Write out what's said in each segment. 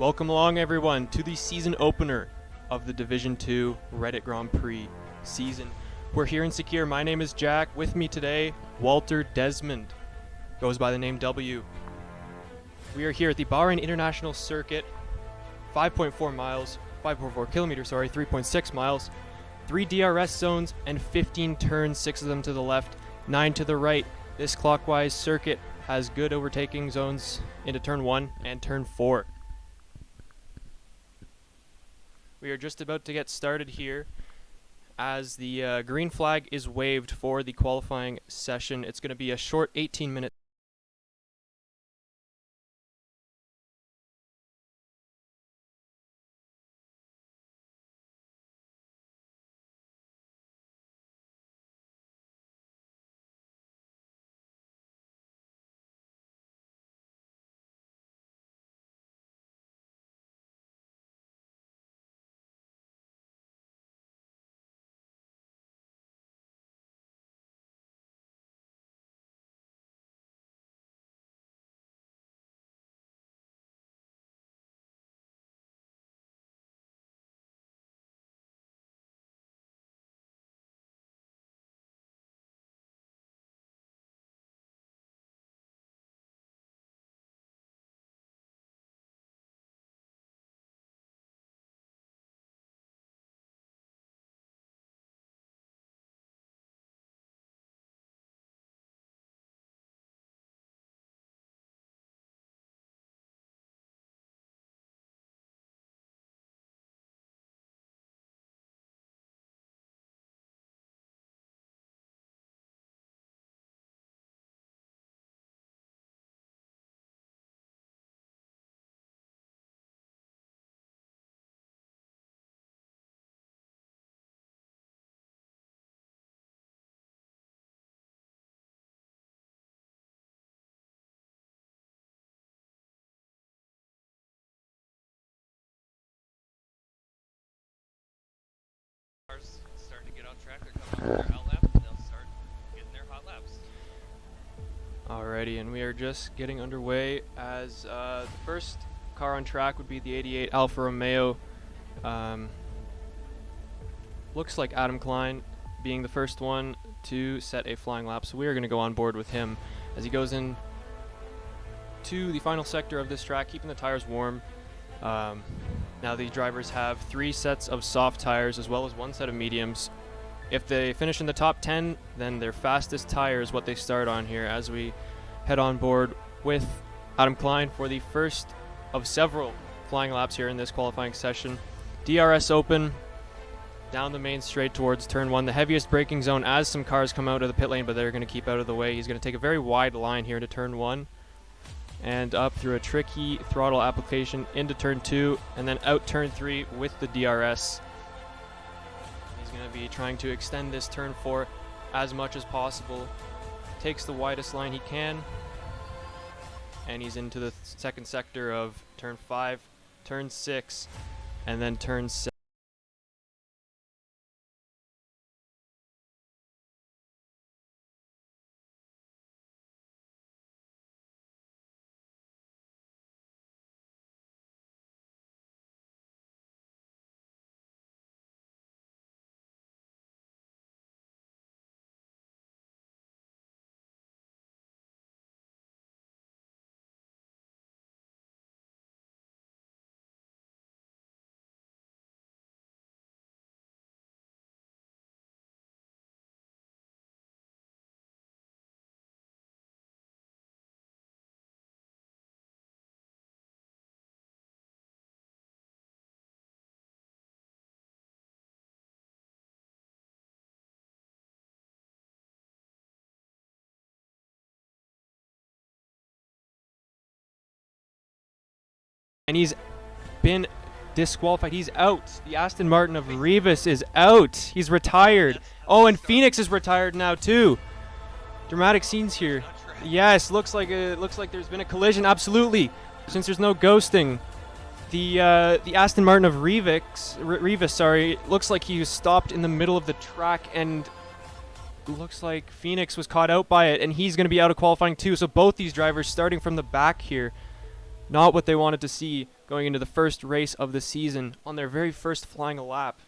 Welcome along, everyone, to the season opener of the Division 2 Reddit Grand Prix season. We're here in Secure. My name is Jack. With me today, Walter Desmond, goes by the name W. We are here at the Bahrain International Circuit, 5.4 kilometers, 3.6 miles, 3 DRS zones and 15 turns, 6 of them to the left, 9 to the right. This clockwise circuit has good overtaking zones into turn 1 and turn 4. We are just about to get started here as the green flag is waved for the qualifying session. It's going to be a short 18-minute. Starting to get on track, they're coming off their out lap, and they'll start getting their hot laps. Alrighty, and we are just getting underway as the first car on track would be the 88 Alfa Romeo. Looks like Adam Klein being the first one to set a flying lap, so we are going to go on board with him as he goes in to the final sector of this track, keeping the tires warm. Now these drivers have 3 sets of soft tires as well as 1 set of mediums. If they finish in the top 10, then their fastest tire is what they start on here as we head on board with Adam Klein for the first of several flying laps here in this qualifying session. DRS open down the main straight towards turn 1, the heaviest braking zone as some cars come out of the pit lane, but they're going to keep out of the way. He's going to take a very wide line here to turn 1. And up through a tricky throttle application into turn 2 and then out turn 3 with the DRS. He's going to be trying to extend this turn 4 as much as possible. Takes the widest line he can, and he's into the second sector of turn 5, turn 6, and then turn 7. And he's been disqualified. He's out. The Aston Martin of Rivas is out. He's retired. Oh, and Phoenix is retired now too. Dramatic scenes here. Yes, looks like there's been a collision. Absolutely. Since there's no ghosting, the Aston Martin of Rivas, looks like he was stopped in the middle of the track, and looks like Phoenix was caught out by it, and he's going to be out of qualifying too. So both these drivers starting from the back here. Not what they wanted to see. going into the first race of the season on their very first flying a lap.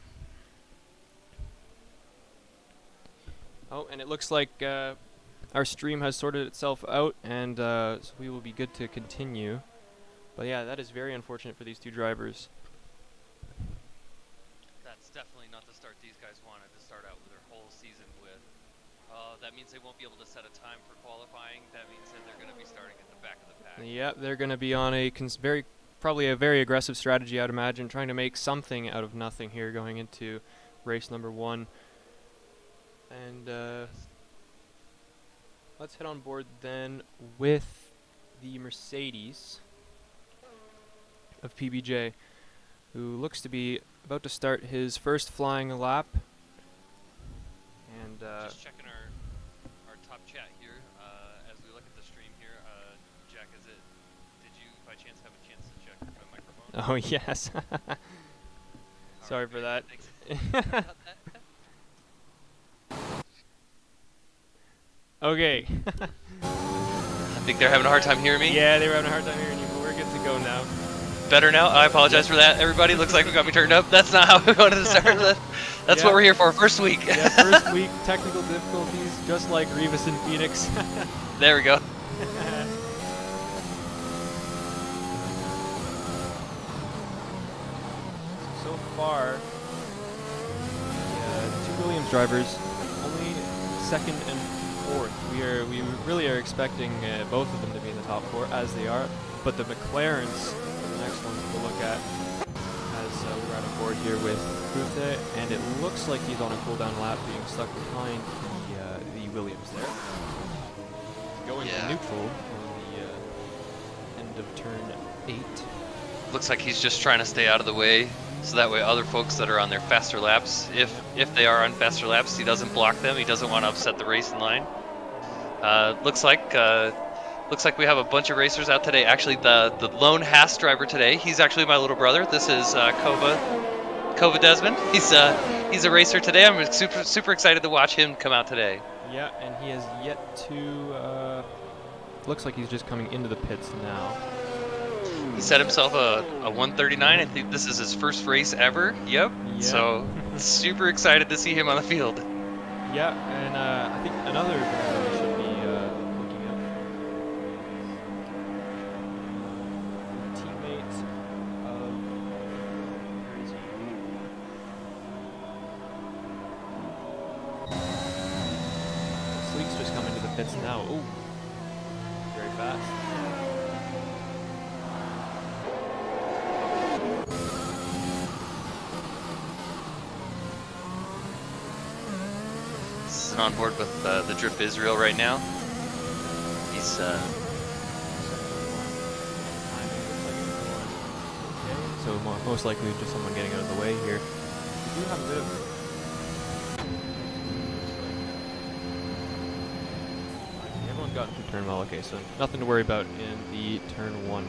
Oh, and it looks like our stream has sorted itself out, and so we will be good to continue. But yeah, that is very unfortunate for these two drivers. That's definitely not the start these guys wanted to start out with their whole season with. That means they won't be able to set a time for qualifying. That means that they're going to be starting at the back of the pack. Yep, they're going to be on a probably a very aggressive strategy, I'd imagine, trying to make something out of nothing here going into race number 1. And let's head on board then with the Mercedes of PBJ, who looks to be about to start his first flying lap. And just checking our top chat here as we look at the stream here. Jack, did you by chance have a chance to check the microphone? oh yes, sorry for that. Okay. I think they're having a hard time hearing me. Yeah, they were having a hard time hearing you, but we're good to go now. Better now? I apologize for that, everybody. Looks like we got me turned up. That's not how we wanted to start. That's what we're here for, first week. Yeah, first week, technical difficulties, just like Revis and Phoenix. There we go. So far, two Williams drivers, only second and fourth. We really are expecting both of them to be in the top 4, as they are. But the McLarens, the next ones we'll look at, as we're on board here with Fute, and it looks like he's on a cooldown lap, being stuck behind the Williams there. Going to neutral on the end of turn 8. Looks like he's just trying to stay out of the way, so that way other folks that are on their faster laps, if they are on faster laps, he doesn't block them. He doesn't want to upset the racing line. Looks like we have a bunch of racers out today. Actually, the lone Haas driver today, he's actually my little brother. This is Kova Desmond. He's a racer today. I'm super excited to watch him come out today. Yeah, and he has yet to. Looks like he's just coming into the pits now. He set himself a 139. I think this is his first race ever. Yep. Yeah. So super excited to see him on the field. Yeah, and I think another driver we should be looking at. Teammate of where is he? Sleek's just coming to the pits now. Ooh, very fast. On board with the Drip Israel right now. He's so most likely just someone getting out of the way here. We do have a bit of everyone got into turn well. Okay, so nothing to worry about in the turn 1.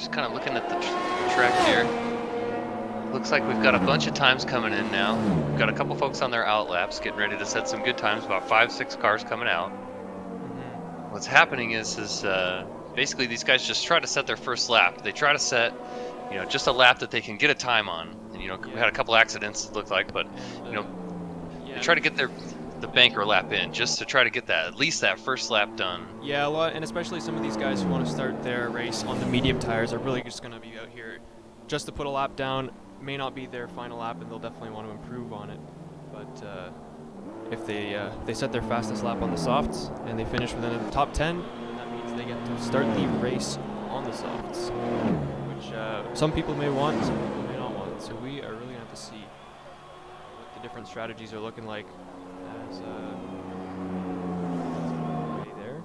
just kind of looking at the track here. Looks like we've got a bunch of times coming in now. We've got a couple folks on their out laps getting ready to set some good times, about 5-6 cars coming out. What's happening is basically these guys just try to set their first lap. They try to set, just a lap that they can get a time on. And, we had a couple accidents, it looked like, but, they try to get the banker lap in just to try to get at least that first lap done. Yeah, and especially some of these guys who want to start their race on the medium tires are really just going to be out here just to put a lap down. May not be their final lap, and they'll definitely want to improve on it. But if they set their fastest lap on the softs and they finish within the top 10, then that means they get to start the race on the softs, which some people may want, some people may not want. So we are really going to have to see what the different strategies are looking like as there.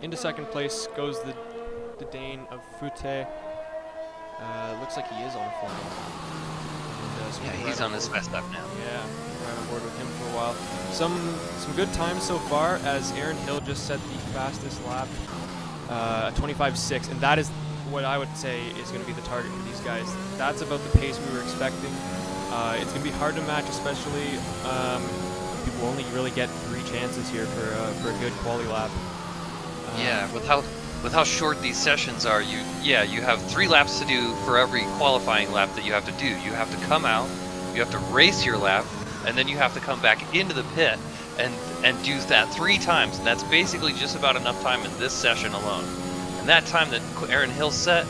Into second place goes the Dane of Fute, Looks like he is on a flying lap. And, Yeah, he's on his best lap now. Yeah, right on board with him for a while. Some good times so far, as Aaron Hill just set the fastest lap, 25.6, and that is what I would say is going to be the target for these guys. That's about the pace we were expecting. It's going to be hard to match, especially people only really get 3 chances here for a good quali lap. Yeah, with how short these sessions are, you have 3 laps to do for every qualifying lap that you have to do. You have to come out, you have to race your lap, and then you have to come back into the pit and do that 3 times. And that's basically just about enough time in this session alone. And that time that Aaron Hill set,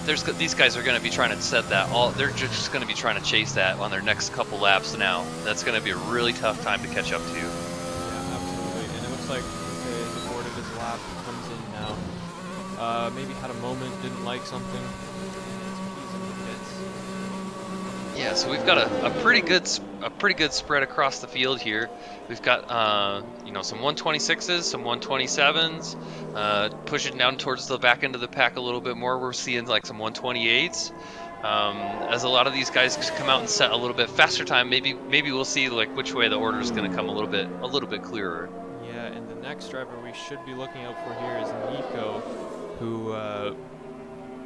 these guys are going to be trying to set that all. They're just going to be trying to chase that on their next couple laps now. That's going to be a really tough time to catch up to. Yeah, absolutely. And it looks like the board of his lap comes in now. Maybe had a moment, didn't like something. He's in the pits. Yeah, so we've got a pretty good spread across the field here. We've got some 126s, some 127s, pushing down towards the back end of the pack a little bit more. We're seeing like some 128s. As a lot of these guys come out and set a little bit faster time, maybe we'll see like which way the order is going to come a little bit clearer. Yeah, and the next driver we should be looking out for here is Nico, who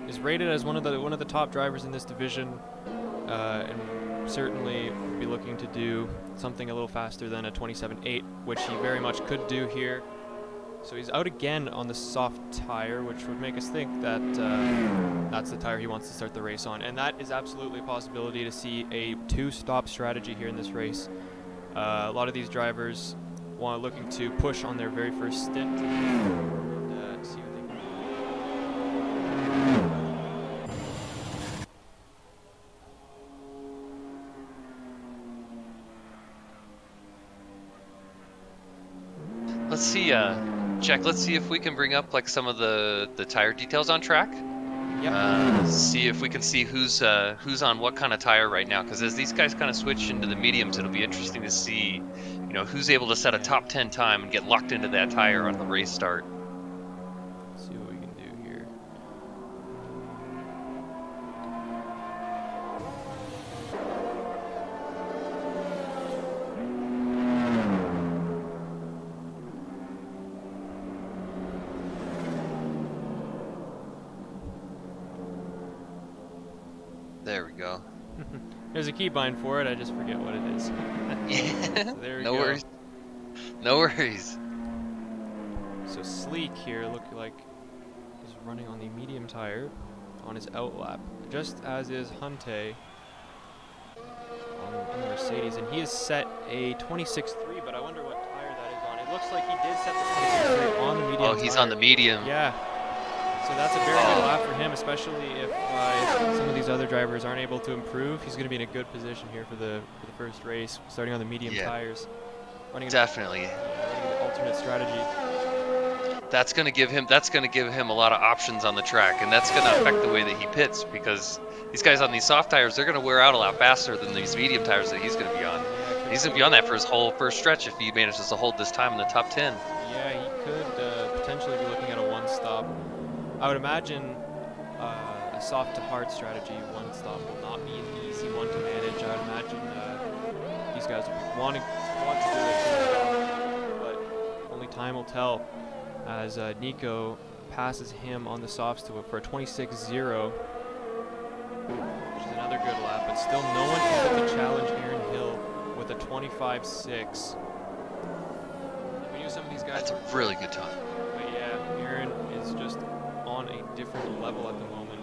is rated as one of the top drivers in this division, and certainly be looking to do something a little faster than a 27.8, which he very much could do here. So he's out again on the soft tire, which would make us think that that's the tire he wants to start the race on. And that is absolutely a possibility to see a 2-stop strategy here in this race. A lot of these drivers looking to push on their very first stint and see what they can do. Let's see, Jack, let's see if we can bring up like some of the tire details on track. Yep. See if we can see who's on what kind of tire right now, because as these guys kind of switch into the mediums, it'll be interesting to see, who's able to set a top 10 time and get locked into that tire on the race start. Let's see what we can do here. There we go. There's a keybind for it, I just forget what it is. Yeah. So there we No go. worries. No worries. So Sleek here look like is running on the medium tire on his out lap, just as is Hunte in the Mercedes, and he has set a 26.3, but I wonder what tire that is on. It looks like he did set the 26.3 on the medium Oh, he's tire. on the medium. Yeah. So that's a very good lap for him, especially if some of these other drivers aren't able to improve. He's going to be in a good position here for the first race, starting on the medium tires. Definitely. Running the alternate strategy. That's going to give him a lot of options on the track, and that's going to affect the way that he pits, because these guys on these soft tires, they're going to wear out a lot faster than these medium tires that he's going to be on. He's going to be on that for his whole first stretch if he manages to hold this time in the top 10. Yeah, he could potentially be looking at a one-stop. I would imagine a soft to hard strategy, one stop will not be an easy one to manage. I would imagine these guys want to do it, but only time will tell as Nico passes him on the softs for a 26.0, which is another good lap, but still no one able to challenge Aaron Hill with a 25.6. We knew some of these guys. That's a really good time. But yeah, Aaron is just on a different level at the moment.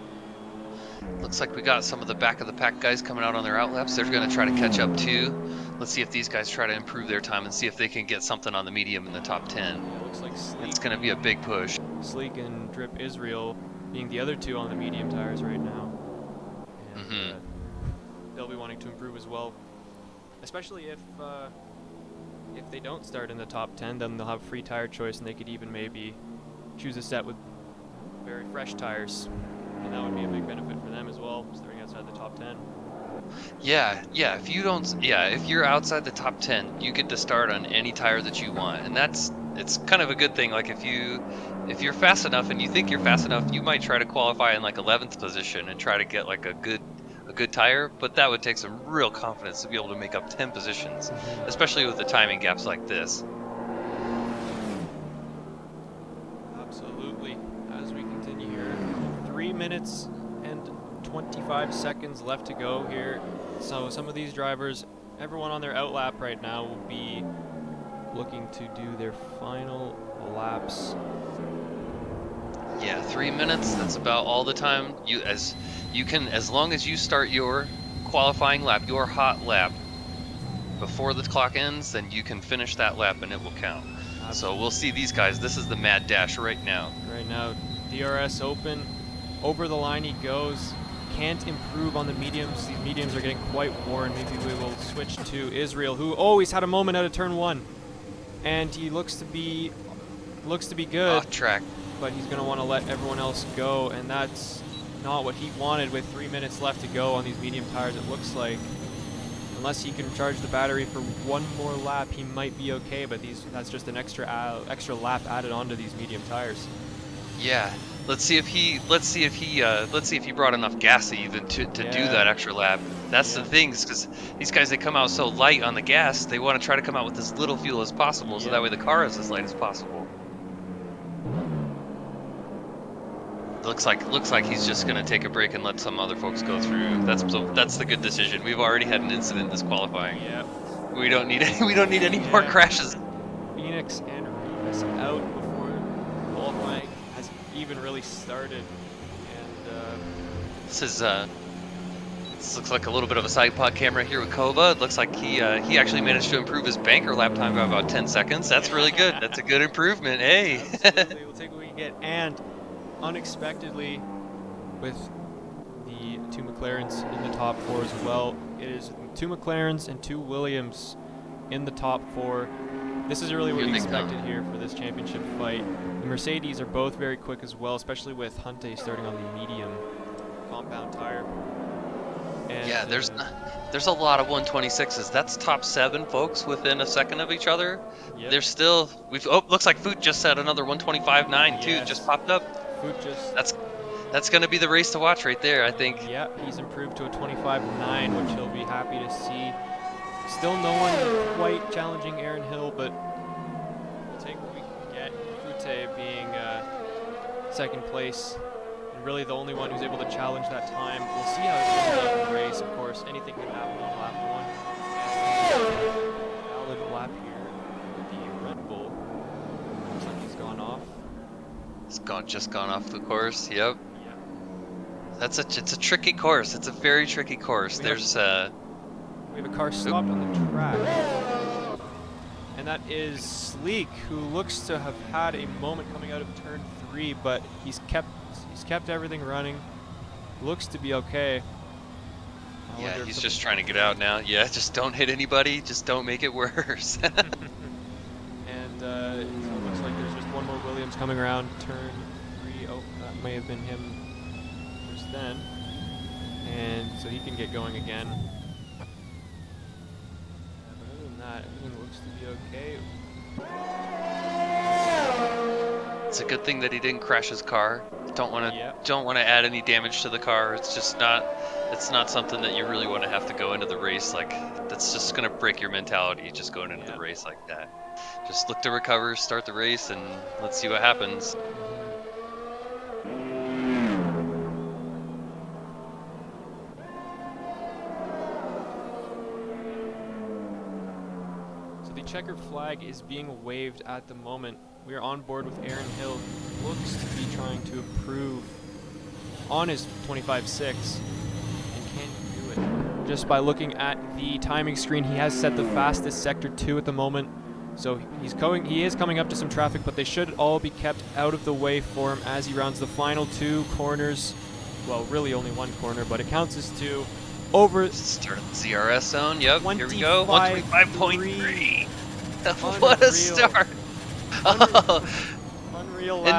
Looks like we got some of the back of the pack guys coming out on their out laps. They're going to try to catch up too. Let's see if these guys try to improve their time and see if they can get something on the medium in the top 10. It looks like Sleek, It's going to be a big push. Sleek and Drip Israel being the other two on the medium tires right now. And they'll be wanting to improve as well, especially if they don't start in the top 10, then they'll have free tire choice and they could even maybe choose a set with very fresh tires, and that would be a big benefit for them as well, starting outside the top 10. If you're outside the top 10, you get to start on any tire that you want, and that's it's kind of a good thing. Like if you're fast enough and you think you're fast enough, you might try to qualify in like 11th position and try to get like a good tire, but that would take some real confidence to be able to make up 10 positions, especially with the timing gaps like this. Absolutely. As we continue here, 3 minutes and 25 seconds left to go here. So some of these drivers, everyone on their out lap right now, will be looking to do their final laps. Yeah, 3 minutes, that's about all the time as long as you start your qualifying lap, your hot lap, before the clock ends, then you can finish that lap and it will count. Absolutely. So we'll see these guys. This is the mad dash right now. Right now, DRS open, over the line he goes. Can't improve on the mediums. These mediums are getting quite worn. Maybe we will switch to Israel, who always had a moment out of turn 1, and he looks to be good. Off track. But he's going to want to let everyone else go, and that's not what he wanted with 3 minutes left to go on these medium tires, it looks like. Unless he can charge the battery for one more lap, he might be okay, but that's just an extra lap added onto these medium tires. Yeah. Let's see if he brought enough gas even to do that extra lap. That's the thing, because these guys, they come out so light on the gas, they want to try to come out with as little fuel as possible, so that way the car is as light as possible. Looks like he's just gonna take a break and let some other folks go through. That's the good decision. We've already had an incident this qualifying. Yep. We don't need any more crashes. Phoenix and Rivas out before qualifying has even really started, and this looks like a little bit of a side pod camera here with Kova. It looks like he actually managed to improve his banker lap time by about 10 seconds. That's really good. That's a good improvement. Hey. Absolutely. We'll take what we can get. And unexpectedly, with the 2 McLarens in the top 4 as well, it is 2 McLarens and 2 Williams in the top 4. This is really what we expected here for this championship fight. The Mercedes are both very quick as well, especially with Hunte starting on the medium compound tire. And yeah, there's a lot of 126s. That's top 7 folks within a second of each other. Yep. There's still looks like Foot just set another 125.9 too. Just popped up. That's going to be the race to watch right there, I think. Yeah, he's improved to a 25.9, which he'll be happy to see. Still no one quite challenging Aaron Hill, but we'll take what we can get. Fute being second place, and really the only one who's able to challenge that time. We'll see how it goes in the race, of course. Anything can happen on lap 1. Valid lap here with the Red Bull. Looks like he's gone off. It's just gone off the course. Yep. It's a tricky course. It's a very tricky course. We have a car stopped on the track, and that is Sleek, who looks to have had a moment coming out of turn 3, but he's kept everything running. Looks to be okay. Yeah, he's just trying to get out now. Yeah, just don't hit anybody. Just don't make it worse. And so it looks like there's just one more Williams coming around turn 3. Oh, that may have been him just then. And so he can get going again. But other than that, everything looks to be okay. It's a good thing that he didn't crash his car. Don't want to add any damage to the car. It's not something that you really want to have to go into the race like. That's just gonna break your mentality just going into the race like that. Just look to recover, start the race, and let's see what happens. So the checkered flag is being waved at the moment. We are on board with Aaron Hill. Looks to be trying to improve on his 25.6, and can he do it? Just by looking at the timing screen, he has set the fastest sector 2 at the moment. So he is coming up to some traffic, but they should all be kept out of the way for him as he rounds the final 2 corners. Well, really only 1 corner, but it counts as 2. Over start of the ZRS zone. Yep, here we go. 125.3. What a start! Unreal. And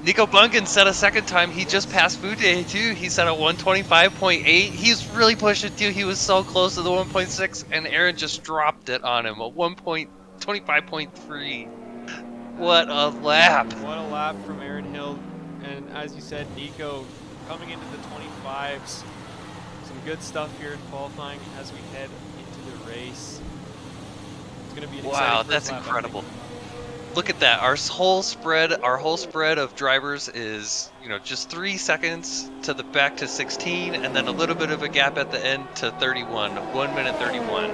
Nico Bunkin said a second time he just passed Fute too. He said a 125.8. He's really pushing too. He was so close to the 1.6, and Aaron just dropped it on him. A 1.25.3. What a lap! What a lap from Aaron Hill. And as you said, Nico coming into the 25s. Some good stuff here in qualifying as we head into the race. It's going to be an Wow, exciting first that's lap, incredible. Look at that. Our whole spread of drivers is, just 3 seconds to the back to 16, and then a little bit of a gap at the end to 31, 1 minute 31.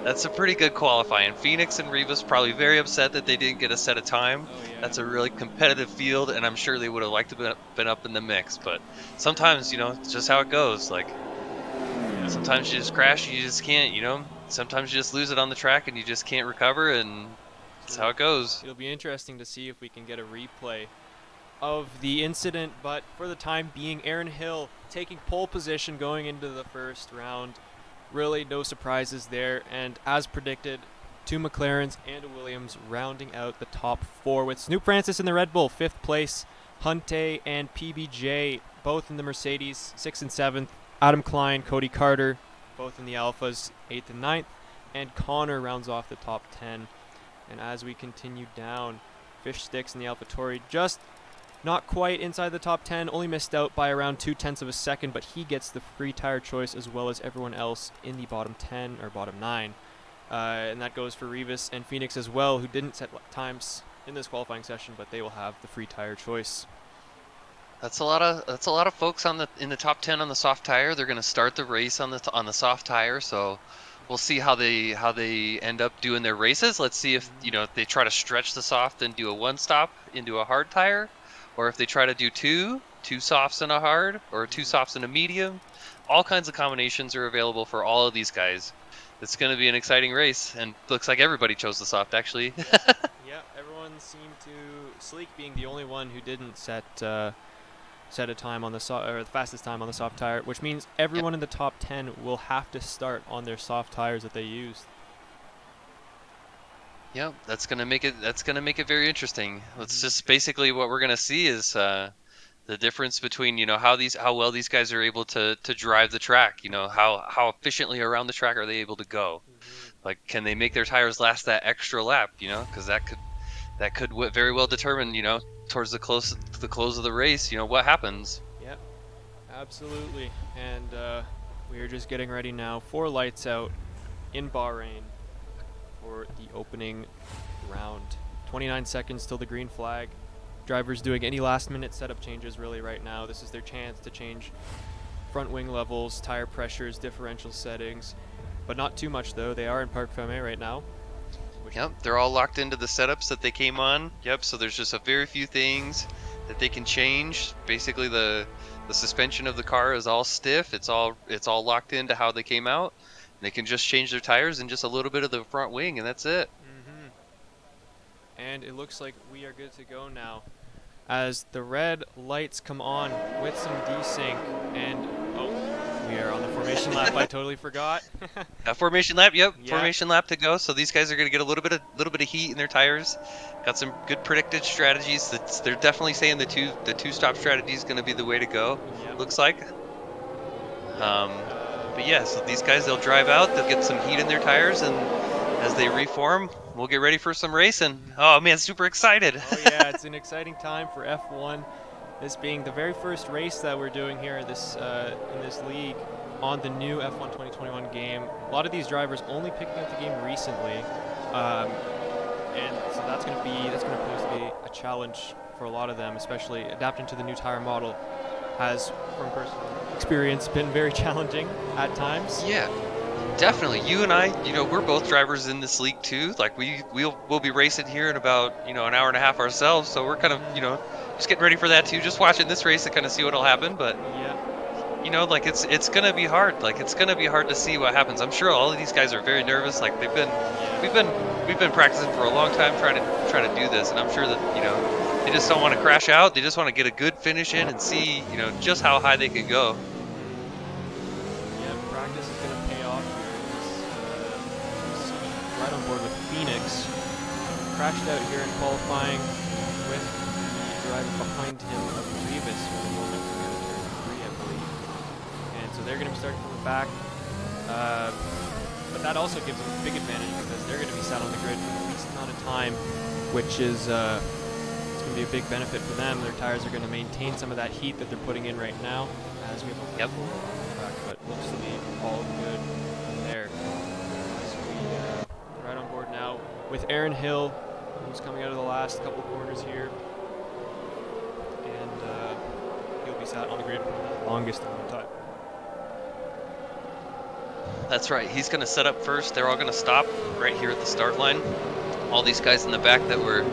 That's a pretty good qualifying. Phoenix and Rivas probably very upset that they didn't get a set of time. Oh, yeah. That's a really competitive field, and I'm sure they would have liked to have been up in the mix. But sometimes, it's just how it goes. Like, sometimes you just crash, you just can't, Sometimes you just lose it on the track and you just can't recover, and that's how it goes. It'll be interesting to see if we can get a replay of the incident, but for the time being, Aaron Hill taking pole position going into the first round. Really no surprises there, and as predicted, 2 McLarens and a Williams rounding out the top 4 with Snoop Francis in the Red Bull, 5th place, Hunte and PBJ both in the Mercedes, 6th and 7th, Adam Klein, Cody Carter, both in the Alphas, 8th and 9th, and Connor rounds off the top 10. And as we continue down, Fish Sticks in the AlphaTauri just not quite inside the top 10, only missed out by around 0.2 of a second, but he gets the free tire choice as well as everyone else in the bottom 10 or bottom 9. And that goes for Rivas and Phoenix as well, who didn't set times in this qualifying session, but they will have the free tire choice. That's a lot of folks in the top 10 on the soft tire. They're going to start the race on the soft tire, so we'll see how they end up doing their races. Let's see if if they try to stretch the soft and do a one stop into a hard tire, or if they try to do two softs and a hard, or 2 softs and a medium. All kinds of combinations are available for all of these guys. It's going to be an exciting race, and looks like everybody chose the soft actually. Yeah, everyone seemed to, Sleek being the only one who didn't set a time on the the fastest time on the soft tire, which means everyone in the top 10 will have to start on their soft tires that they used. Yeah, that's gonna make it very interesting. It's just basically what we're gonna see is the difference between how well these guys are able to drive the track. How efficiently around the track are they able to go? Like, can they make their tires last that extra lap? Because that could very well determine towards the close of the race, what happens. Yep, absolutely. And we are just getting ready now for lights out in Bahrain for the opening round. 29 seconds till the green flag. Drivers doing any last-minute setup changes really right now. This is their chance to change front wing levels, tire pressures, differential settings, but not too much though. They are in Parc Fermé right now. Yep, they're all locked into the setups that they came on. Yep, so there's just a very few things that they can change. Basically, the suspension of the car is all stiff. It's all locked into how they came out. They can just change their tires and just a little bit of the front wing, and that's it. And it looks like we are good to go now, as the red lights come on with some desync, and we are on the formation lap. I totally forgot. A formation lap, yep. Yeah. Formation lap to go. So these guys are going to get a little bit of heat in their tires. Got some good predicted strategies. They're definitely saying the two stop strategy is going to be the way to go. Yep. Looks like. But yeah, so these guys, they'll drive out. They'll get some heat in their tires, and as they reform, we'll get ready for some racing. Oh man, super excited. Oh yeah, it's an exciting time for F1. This being the very first race that we're doing here in this league on the new F1 2021 game. A lot of these drivers only picking up the game recently, and so that's going to pose to be a challenge for a lot of them, especially adapting to the new tire model. Has, from personal experience, been very challenging at times. Yeah, definitely. You and I, we're both drivers in this league too. Like we'll be racing here in about an hour and a half ourselves. So we're kind of just getting ready for that too. Just watching this race to kind of see what'll happen. But yeah, like it's gonna be hard. Like it's gonna be hard to see what happens. I'm sure all of these guys are very nervous. Like we've been practicing for a long time trying to do this, and I'm sure that they just don't want to crash out. They just want to get a good finish in and see just how high they can go. Yeah, practice is going to pay off here. Right on board with Phoenix. Crashed out here in qualifying with the driver behind him of Rivas for the moment. Turn 3, I believe. And so they're going to be starting from the back. But that also gives them a big advantage because they're going to be sat on the grid for the least amount of time which is it's going to be a big benefit for them. Their tires are going to maintain some of that heat that they're putting in right now as we have a little track, but looks to be all good there. As we right on board now with Aaron Hill, who's coming out of the last couple corners here, and he'll be sat on the grid for the longest amount of time. That's right. He's going to set up first. They're all going to stop right here at the start line. All these guys in the back that were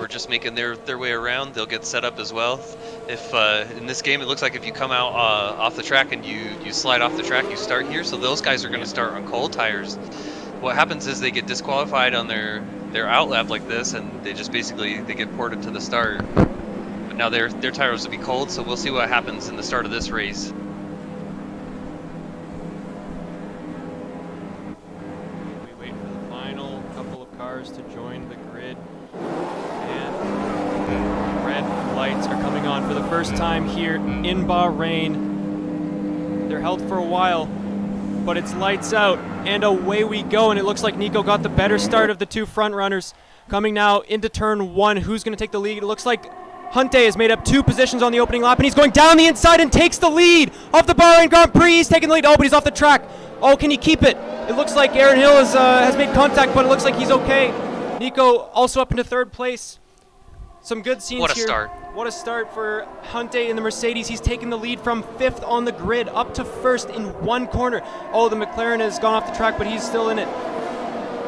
just making their way around, they'll get set up as well. If in this game, it looks like if you come out off the track and you slide off the track, you start here. So those guys are going to start on cold tires. What happens is they get disqualified on their out lap like this, and they just basically they get ported to the start. But now their tires will be cold, so we'll see what happens in the start of this race. To join the grid, and red lights are coming on for the first time here in Bahrain. They're held for a while, but it's lights out and away we go, and it looks like Nico got the better start of the two front runners. Coming now into turn one, who's going to take the lead? It looks like Hunte has made up 2 positions on the opening lap, and he's going down the inside and takes the lead of the Bahrain Grand Prix. He's taking the lead. Oh, but he's off the track. Oh, can he keep it? It looks like Aaron Hill has made contact, but it looks like he's okay. Nico also up into 3rd place. Some good scenes here. What a start. What a start for Hunte in the Mercedes. He's taken the lead from 5th on the grid up to 1st in 1 corner. Oh, the McLaren has gone off the track, but he's still in it.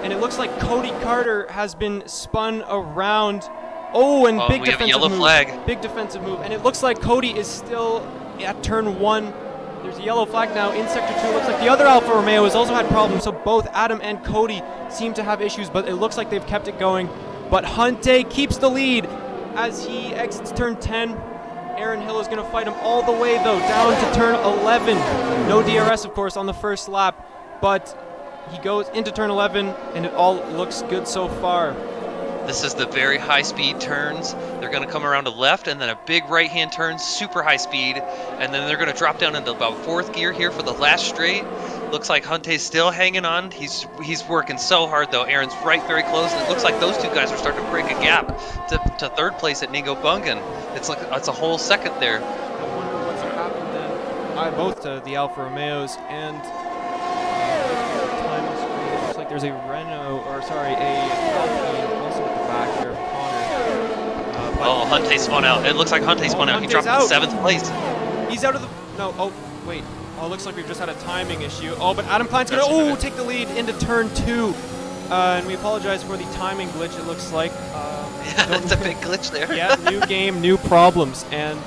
And it looks like Cody Carter has been spun around. Oh, and big we have defensive a yellow move. flag. Big defensive move. And it looks like Cody is still at turn 1. There's a yellow flag now in Sector 2. It looks like the other Alfa Romeo has also had problems, so both Adam and Cody seem to have issues, but it looks like they've kept it going. But Hunte keeps the lead as he exits turn 10. Aaron Hill is going to fight him all the way, though, down to turn 11. No DRS, of course, on the first lap, but he goes into turn 11, and it all looks good so far. This is the very high-speed turns. They're going to come around to left, and then a big right-hand turn, super high speed, and then they're going to drop down into about 4th gear here for the last straight. Looks like Hunte's still hanging on. He's working so hard, though. Aaron's right very close, and it looks like those 2 guys are starting to break a gap to 3rd place at Nico Bungan. It's like it's a whole second there. I wonder what's happened then. Both the Alfa Romeos and time screen. It looks like there's a Renault, or sorry, a Alpine also at the back here of Connor. Oh, Hunte spun out. It looks like Hunte spun out. He dropped to 7th place. He's out of the... No, oh, wait. Oh, it looks like we've just had a timing issue. Oh, but Adam Klein's going to take the lead into turn 2. And we apologize for the timing glitch, it looks like. Yeah, that's a big glitch there. Yeah, new game, new problems. And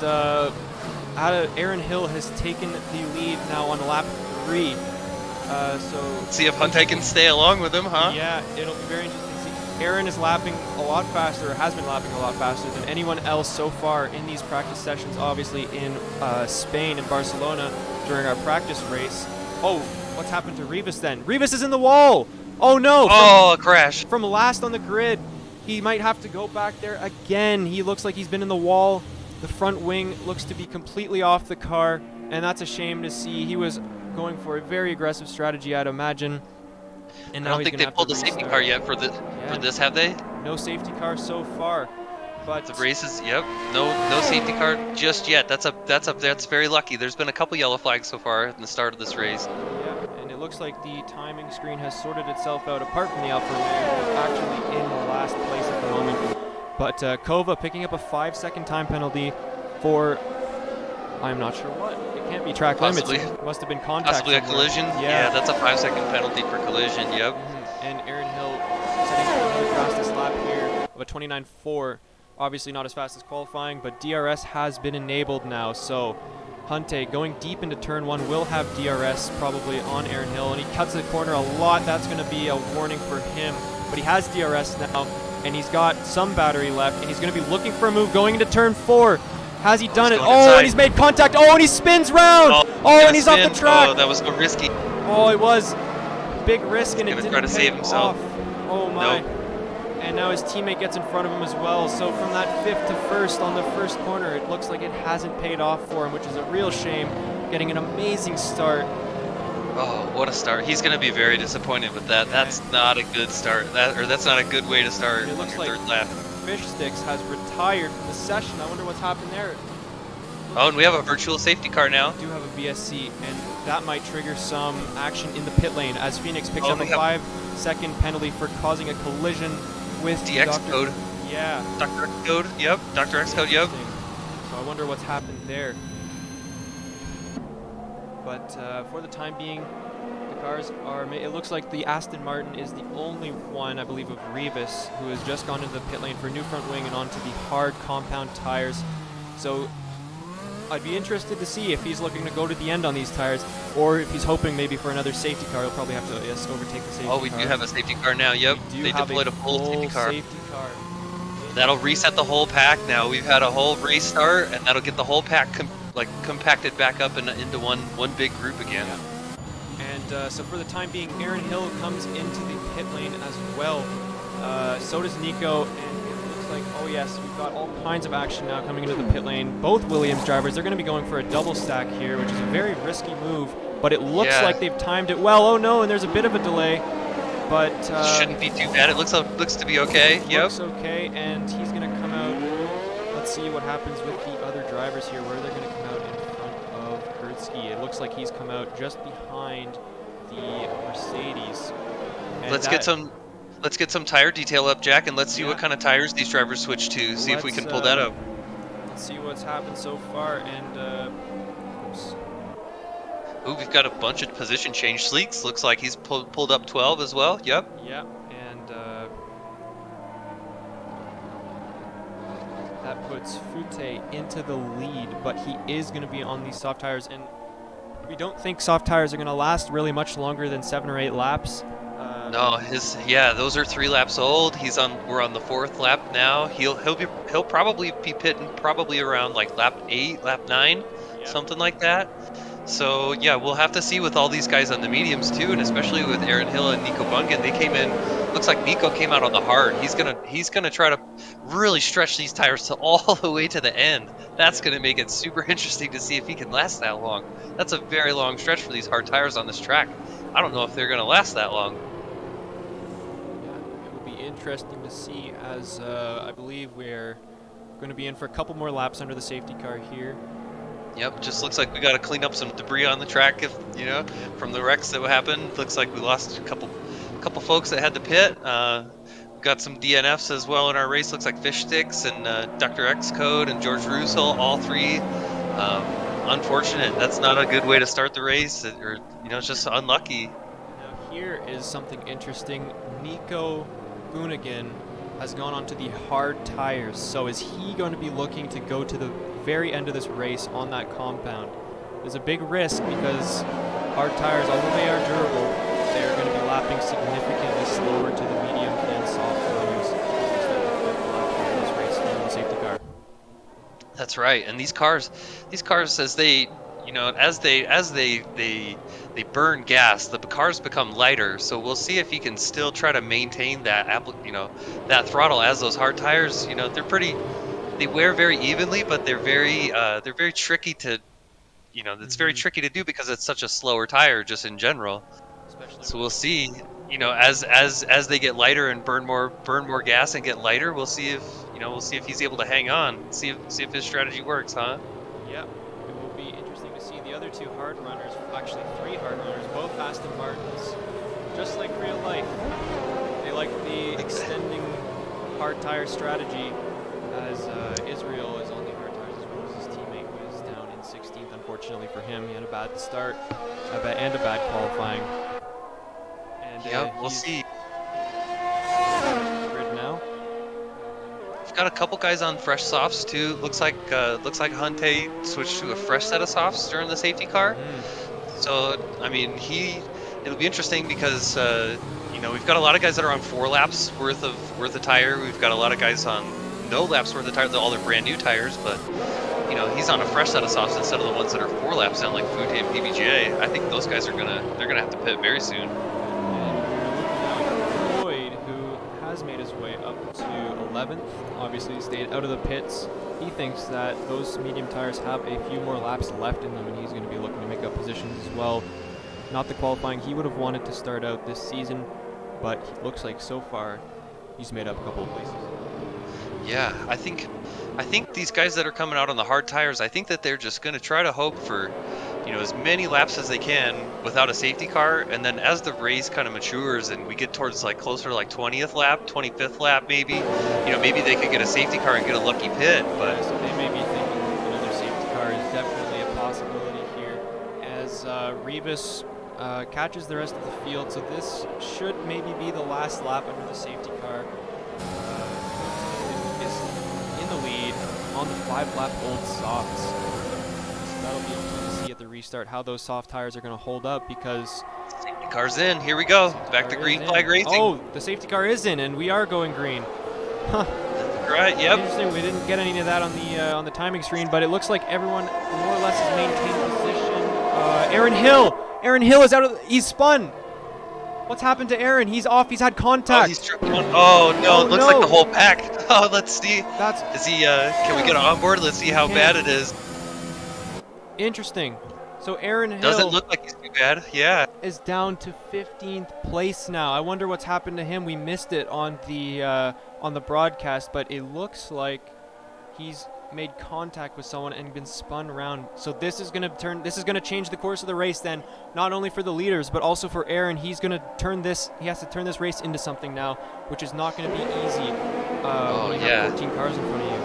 Aaron Hill has taken the lead now on lap 3. So let's see if Hunte can stay along with him, huh? Yeah, it'll be very interesting to see. Aaron is lapping a lot faster, or has been lapping a lot faster than anyone else so far in these practice sessions, obviously in Spain and Barcelona during our practice race. Oh, what's happened to Rivas then? Rivas is in the wall! Oh no! Oh, a crash. From last on the grid. He might have to go back there again. He looks like he's been in the wall. The front wing looks to be completely off the car, and that's a shame to see. He was going for a very aggressive strategy, I'd imagine. And I don't think they pulled the safety car yet for this, have they? No safety car so far. But the races, yep, no safety car just yet. That's very lucky. There's been a couple yellow flags so far in the start of this race. Yeah, and it looks like the timing screen has sorted itself out. Apart from the Alfa Romeo, who's actually in last place at the moment. But Kova picking up a 5-second time penalty for, I'm not sure what. It can't be track limits. It must have been contact. Possibly somewhere. A collision. Yeah, that's a 5-second penalty for collision. Yep. And Aaron Hill setting the fastest lap here of a 29.4. Obviously not as fast as qualifying, but DRS has been enabled now. So Hunte going deep into turn 1 will have DRS probably on Aaron Hill, and he cuts the corner a lot. That's going to be a warning for him. But he has DRS now, and he's got some battery left, and he's going to be looking for a move going into turn 4. Has he done it? Oh, and he's made contact. Oh, and he spins round. Oh, and he's off the track. Oh, that was so risky. Oh, it was big risk, and it didn't try to save pay himself. off. Oh my. Nope. And now his teammate gets in front of him as well. So from that 5th to 1st on the first corner, it looks like it hasn't paid off for him, which is a real shame. Getting an amazing start. Oh, what a start. He's going to be very disappointed with that. That's not a good start. That's not a good way to start It on looks your like third lap. Fish Sticks has retired from the session. I wonder what's happened there. Oh, and we have a virtual safety car now. We do have a VSC, and that might trigger some action in the pit lane as Phoenix picks up a 5-second penalty for causing a collision with DX code. Yeah. Dr. X code, yep. Dr. X code, yep. So I wonder what's happened there. But for the time being, the cars are. It looks like the Aston Martin is the only one, I believe, of Revis who has just gone into the pit lane for new front wing and onto the hard compound tires. So I'd be interested to see if he's looking to go to the end on these tires, or if he's hoping maybe for another safety car. He'll probably have to overtake the safety car. Oh, we do have a safety car now. Yep, they deployed a full safety car. That'll reset the whole pack now. We've had a whole restart, and that'll get the whole pack compacted back up into one big group again. Yeah. And so for the time being, Aaron Hill comes into the pit lane as well. So does Nico, and it looks like, oh yes, we've got all kinds of action now coming into the pit lane. Both Williams drivers, they're going to be going for a double stack here, which is a very risky move, but it looks like they've timed it well. Oh no, and there's a bit of a delay. But shouldn't be too bad. It looks to be okay. Yep. Looks okay, and he's going to come out. Let's see what happens with the other drivers here, where they're going to come out in front of Kurtzky. It looks like he's come out just behind the Mercedes. And let's get some tire detail up, Jack, and let's see what kind of tires these drivers switch to. See if we can pull that up. Let's see what's happened so far, and oops. Ooh, we've got a bunch of position change. Sleeks looks like he's pulled up 12 as well. Yep. Yep, and that puts Fute into the lead, but he is going to be on these soft tires, and we don't think soft tires are going to last really much longer than 7 or 8 laps. No, those are 3 laps old. We're on the 4th lap now. He'll probably be pitting probably around like lap 8, lap 9, something like that. So yeah, we'll have to see with all these guys on the mediums too, and especially with Aaron Hill and Nico Bungan. They came in. Looks like Nico came out on the hard. He's gonna try to really stretch these tires to all the way to the end. That's gonna make it super interesting to see if he can last that long. That's a very long stretch for these hard tires on this track. I don't know if they're gonna last that long. Yeah, it will be interesting to see, as I believe we're going to be in for a couple more laps under the safety car here. Yep, just looks like we got to clean up some debris on the track, from the wrecks that happened. Looks like we lost a couple folks that had to pit. We got some DNFs as well in our race. Looks like Fish Sticks and Dr. X Code and George Russell, all 3. Unfortunate. That's not a good way to start the race, or it's just unlucky. Now here is something interesting. Nico Gunnigan has gone onto the hard tires. So is he going to be looking to go to the very end of this race on that compound? There's a big risk because hard tires, although they are durable, they are going to be lapping significantly slower to the medium and soft tires in this race in the safety car. That's right. And these cars as they they burn gas, the cars become lighter. So we'll see if he can still try to maintain that that throttle as those hard tires. They wear very evenly, but they're very tricky to it's very tricky to do because it's such a slower tire just in general. So we'll see. As they get lighter and burn more gas and get lighter, we'll see if he's able to hang on. See if his strategy works, huh? Yeah. It will be interesting to see the other 2 hard runners, actually 3 hard runners, both Aston Martins, just like real life. They like the extending hard tire strategy, as Israel is on the hard tires as well as his teammate, who is down in 16th. Unfortunately for him, he had a bad start and a bad qualifying. And we'll see. Grid now. We've got a couple guys on fresh softs too. Looks like Hunte switched to a fresh set of softs during the safety car. So I mean, it'll be interesting because we've got a lot of guys that are on 4 laps worth of tire. We've got a lot of guys on no laps worth of tire. All their brand new tires, but he's on a fresh set of softs instead of the ones that are 4 laps down like Fute and PBGA. I think those guys are gonna have to pit very soon. Has made his way up to 11th. Obviously stayed out of the pits. He thinks that those medium tires have a few more laps left in them, and he's going to be looking to make up positions as well. not the qualifying he would have wanted to start out this season, but he looks like so far he's made up a couple of places. Yeah, I think these guys that are coming out on the hard tires, I think that they're just going to try to hope for, you know, as many laps as they can without a safety car, and then as the race kind of matures and we get towards like closer to like 20th lap, 25th lap maybe, you know, maybe they could get a safety car and get a lucky pit, but... Yeah, so they may be thinking another safety car is definitely a possibility here as Rebus catches the rest of the field, so this should maybe be the last lap under the safety car. Is in the lead on the 5-lap old softs. So that'll be interesting to see at the restart how those soft tires are going to hold up, because Safety car's in, here we go, back to green flag racing. Oh, the safety car is in, and we are going green. Huh. Right, yep. Interesting, we didn't get any of that on the timing screen, but it looks like everyone more or less has maintained position. Aaron Hill is out of, he's spun. What's happened to Aaron? He's off, he's had contact. Oh, he's tripping on. Oh no, it looks like the whole pack. Oh, let's see. Is he, can we get on board? Let's see how bad it is. Interesting. So Aaron Hill doesn't look like he's too bad, yeah. Is down to 15th place now. I wonder what's happened to him. We missed it on the broadcast, but it looks like he's made contact with someone and been spun around. So this is going to change the course of the race then, not only for the leaders but also for Aaron. He has to turn this race into something now, which is not going to be easy when you have 14 cars in front of you.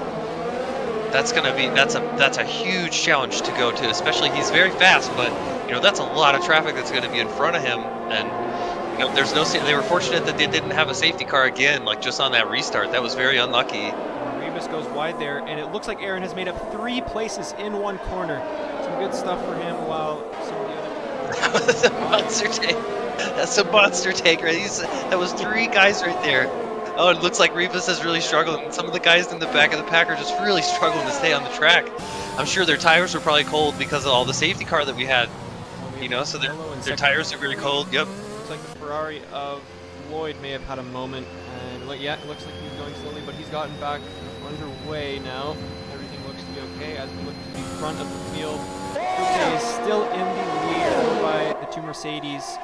That's a huge challenge to go to, especially he's very fast, but you know, that's a lot of traffic that's going to be in front of him, and you know, there's no, they were fortunate that they didn't have a safety car again, like just on that restart. That was very unlucky. Rebus goes wide there, and it looks like Aaron has made up 3 places in one corner. Some good stuff for him, while some of the other... That was a monster take. That's a monster take, right? That was 3 guys right there. Oh, it looks like Rebus is really struggling. Some of the guys in the back of the pack are just really struggling to stay on the track. I'm sure their tires were probably cold because of all the safety car that we had. You know, so their tires are very cold. Yep. Looks like the Ferrari of Lloyd may have had a moment, and it looks like he's going slowly, but he's gotten back underway now. Everything looks to be okay as we look to the front of the field. Prix is still in the lead by the 2 Mercedes,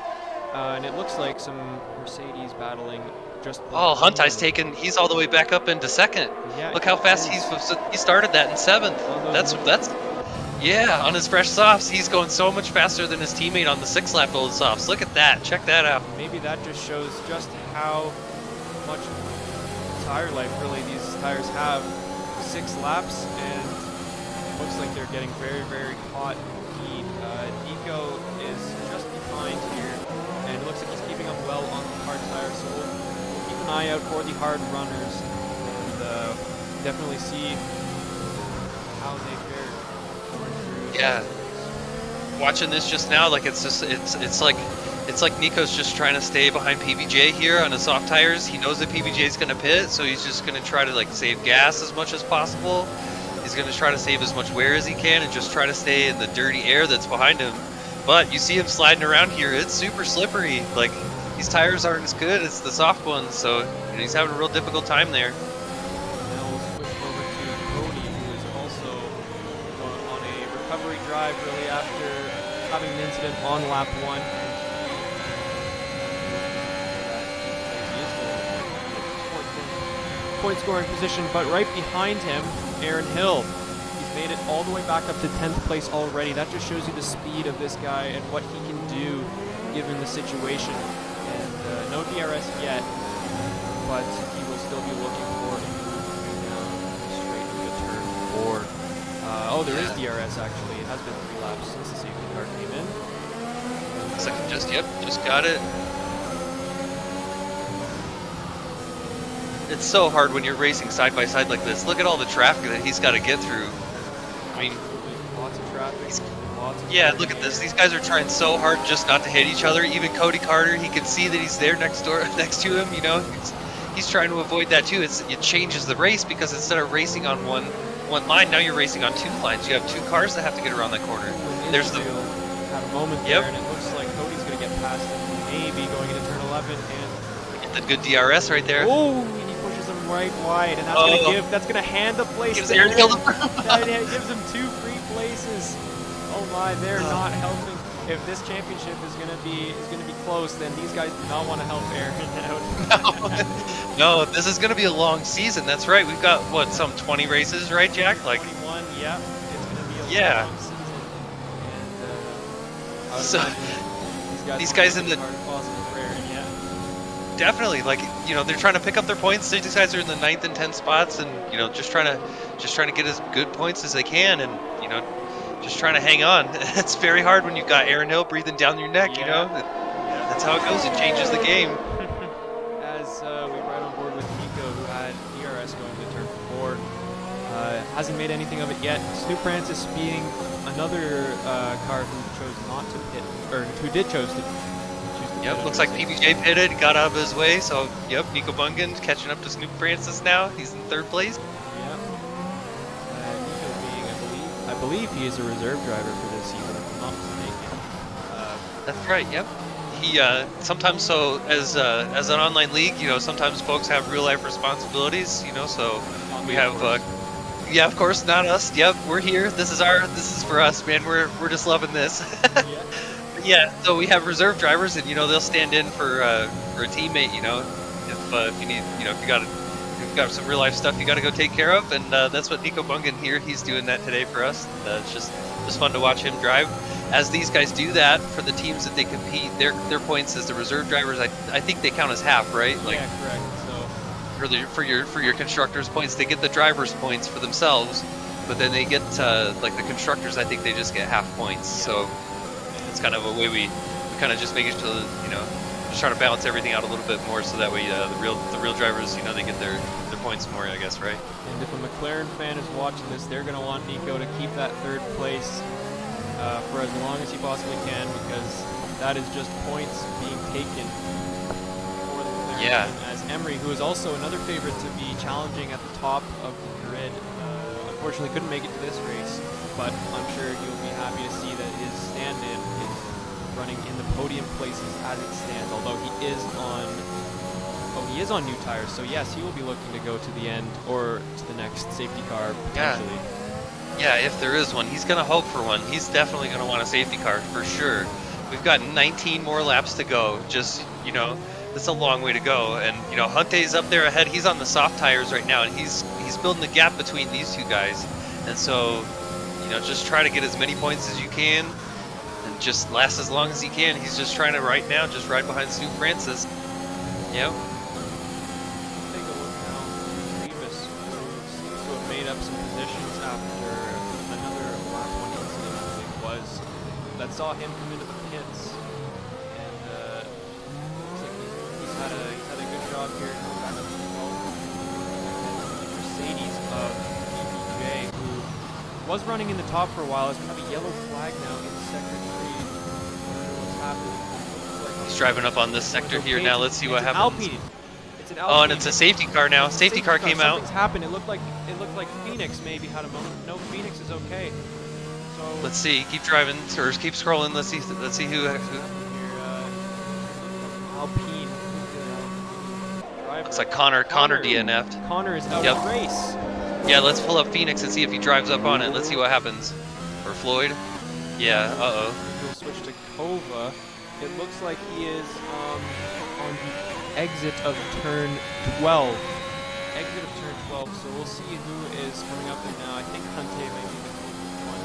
and it looks like some Mercedes battling just... Oh, Huntai's taken, he's all the way back up into 2nd. Yeah, look how fast he started that in 7th. That's yeah, on his fresh softs, he's going so much faster than his teammate on the 6-lap old softs. Look at that, check that out. Maybe that just shows just how much tire life really these tires have. 6 laps, and it looks like they're getting very, very hot indeed. Nico is just behind here, and it looks like he's keeping up well on the hard tires, so we'll keep an eye out for the hard runners, and definitely see how they fare. Yeah, watching this just now, like it's like Nico's just trying to stay behind PBJ here on the soft tires. He knows that PBJ is going to pit, so he's just going to try to like save gas as much as possible. He's going to try to save as much wear as he can and just try to stay in the dirty air that's behind him. But you see him sliding around here. It's super slippery. Like, these tires aren't as good as the soft ones, so you know, he's having a real difficult time there. Now we'll switch over to Cody, who is also on a recovery drive really after having an incident on lap 1. Point scoring position, but right behind him, Aaron Hill. He's made it all the way back up to 10th place already. That just shows you the speed of this guy and what he can do given the situation. And no DRS yet, but he will still be looking for a move down straight into turn 4. There is DRS actually. It has been 3 laps since the safety car came in. Looks like just got it. It's so hard when you're racing side by side like this. Look at all the traffic that he's got to get through. I mean, lots of traffic. Yeah, look at this. These guys are trying so hard just not to hit each other. Even Cody Carter, he can see that he's there next to him. You know, he's trying to avoid that too. It changes the race because instead of racing on one line, now you're racing on 2 lines. You have 2 cars that have to get around that corner. There's the had a moment there, and it looks like Cody's going to get past him, maybe going into turn 11, and get the good DRS right there. Oh, and he pushes him right wide, and that's going to hand the place gives to Aaron Hill It gives him 2 free places. Oh my, they're not helping. if this championship is gonna be close, then these guys do not want to help Aaron out. No, this is going to be a long season. That's right. We've got what, some 20 races, right, Jack? Like 21, yeah. It's gonna be a Yeah. long season. And I would So, imagine these want guys to in make the- it hard possible for Aaron, yeah. definitely, like, you know, they're trying to pick up their points. These guys are in the 9th and 10th spots, and you know, just trying to get as good points as they can, and you know, just trying to hang on. It's very hard when you've got Aaron Hill breathing down your neck. You know, that's how it goes. It changes the game. As we ride on board with Nico, who had DRS going to turn 4. Hasn't made anything of it yet. Snoop Francis being another car who chose not to pit, or who did choose to Yep, pit looks under like safety. PBJ pitted, got out of his way. So, yep, Nico Bungan catching up to Snoop Francis now. He's in 3rd place. Yeah. Nico being, I believe he is a reserve driver for this season, if I'm not mistaken. That's right. Yep. He sometimes, so as an online league, you know, sometimes folks have real life responsibilities. You know, so we have. Yeah, of course, not us. Yep, we're here. This is for us, man. We're just loving this. Yeah. Yeah, so we have reserve drivers, and you know they'll stand in for a teammate. You know, if you need, you know, if you've got some real life stuff you got to go take care of, and that's what Nico Bungan here. He's doing that today for us. It's just fun to watch him drive. As these guys do that for the teams that they compete, their points as the reserve drivers, I think they count as half, right? Like, yeah, correct. So for your constructors points, they get the drivers points for themselves, but then they get like the constructors, I think they just get half points. So it's kind of a way we kind of just make it to, you know, just try to balance everything out a little bit more, so that way the real drivers, you know, they get their points more, I guess, right? And if a McLaren fan is watching this, they're going to want Nico to keep that 3rd place for as long as he possibly can, because that is just points being taken for the McLaren Yeah. team. As Emery, who is also another favorite to be challenging at the top of the grid, unfortunately couldn't make it to this race, but I'm sure he'll be happy to see that his stand-in is running in the podium places as it stands, although he is on new tires, so yes, he will be looking to go to the end or to the next safety car potentially. Yeah, if there is one, he's going to hope for one. He's definitely going to want a safety car for sure. We've got 19 more laps to go. Just, you know, it's a long way to go. And, you know, Hunte's up there ahead. He's on the soft tires right now, and he's building the gap between these two guys. And so, you know, just try to get as many points as you can and just last as long as he can. He's just trying to, right now, just ride behind Snoop Francis. Yep. Take a look now. Davis seems to have made up some positions after another lap 1 incident, I think it was, that saw him come into the pits. And looks like he's had a good job here coming back up to the wall. And Mercedes of PBJ, who was running in the top for a while, is going to have a yellow flag now in sector 3. I don't know what's happening. He's driving up on this sector here now. Let's see what happens. Alpine. It's an Alpine. Oh, and it's a safety car now. Safety car came out. Something's happened. It looked like Phoenix maybe had a moment. No, Phoenix is okay. So Let's see. Keep driving or keep scrolling. Let's see who. here, Alpine. Driver. Looks like Connor DNF'd. Connor is out Yep. of the race. Yeah, let's pull up Phoenix and see if he drives up on it. Let's see what happens. Or Floyd. Yeah. We'll switch to Kova. It looks like he is on the exit of turn 12. Exit of turn 12. So we'll see who is coming up there now. I think Hunte may be the closest one.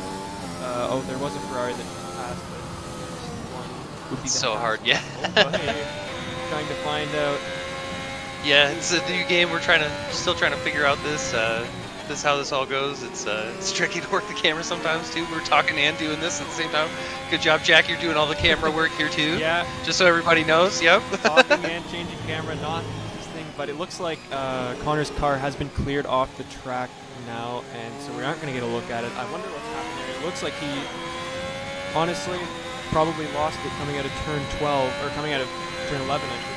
Oh, there was a Ferrari that passed, but this one would be It's the so fastest. hard, yeah. Kova here, trying to find out. Yeah, it's a new game. We're still trying to figure out this how this all goes. It's tricky to work the camera sometimes too. We're talking and doing this at the same time. Good job, Jack. You're doing all the camera work here too. Yeah. Just so everybody knows. Yep. Talking and changing camera, not this thing, but it looks like Connor's car has been cleared off the track now, and so we aren't going to get a look at it. I wonder what's happened there. It looks like he, honestly, probably lost it coming out of turn 12, or coming out of turn 11, I should say.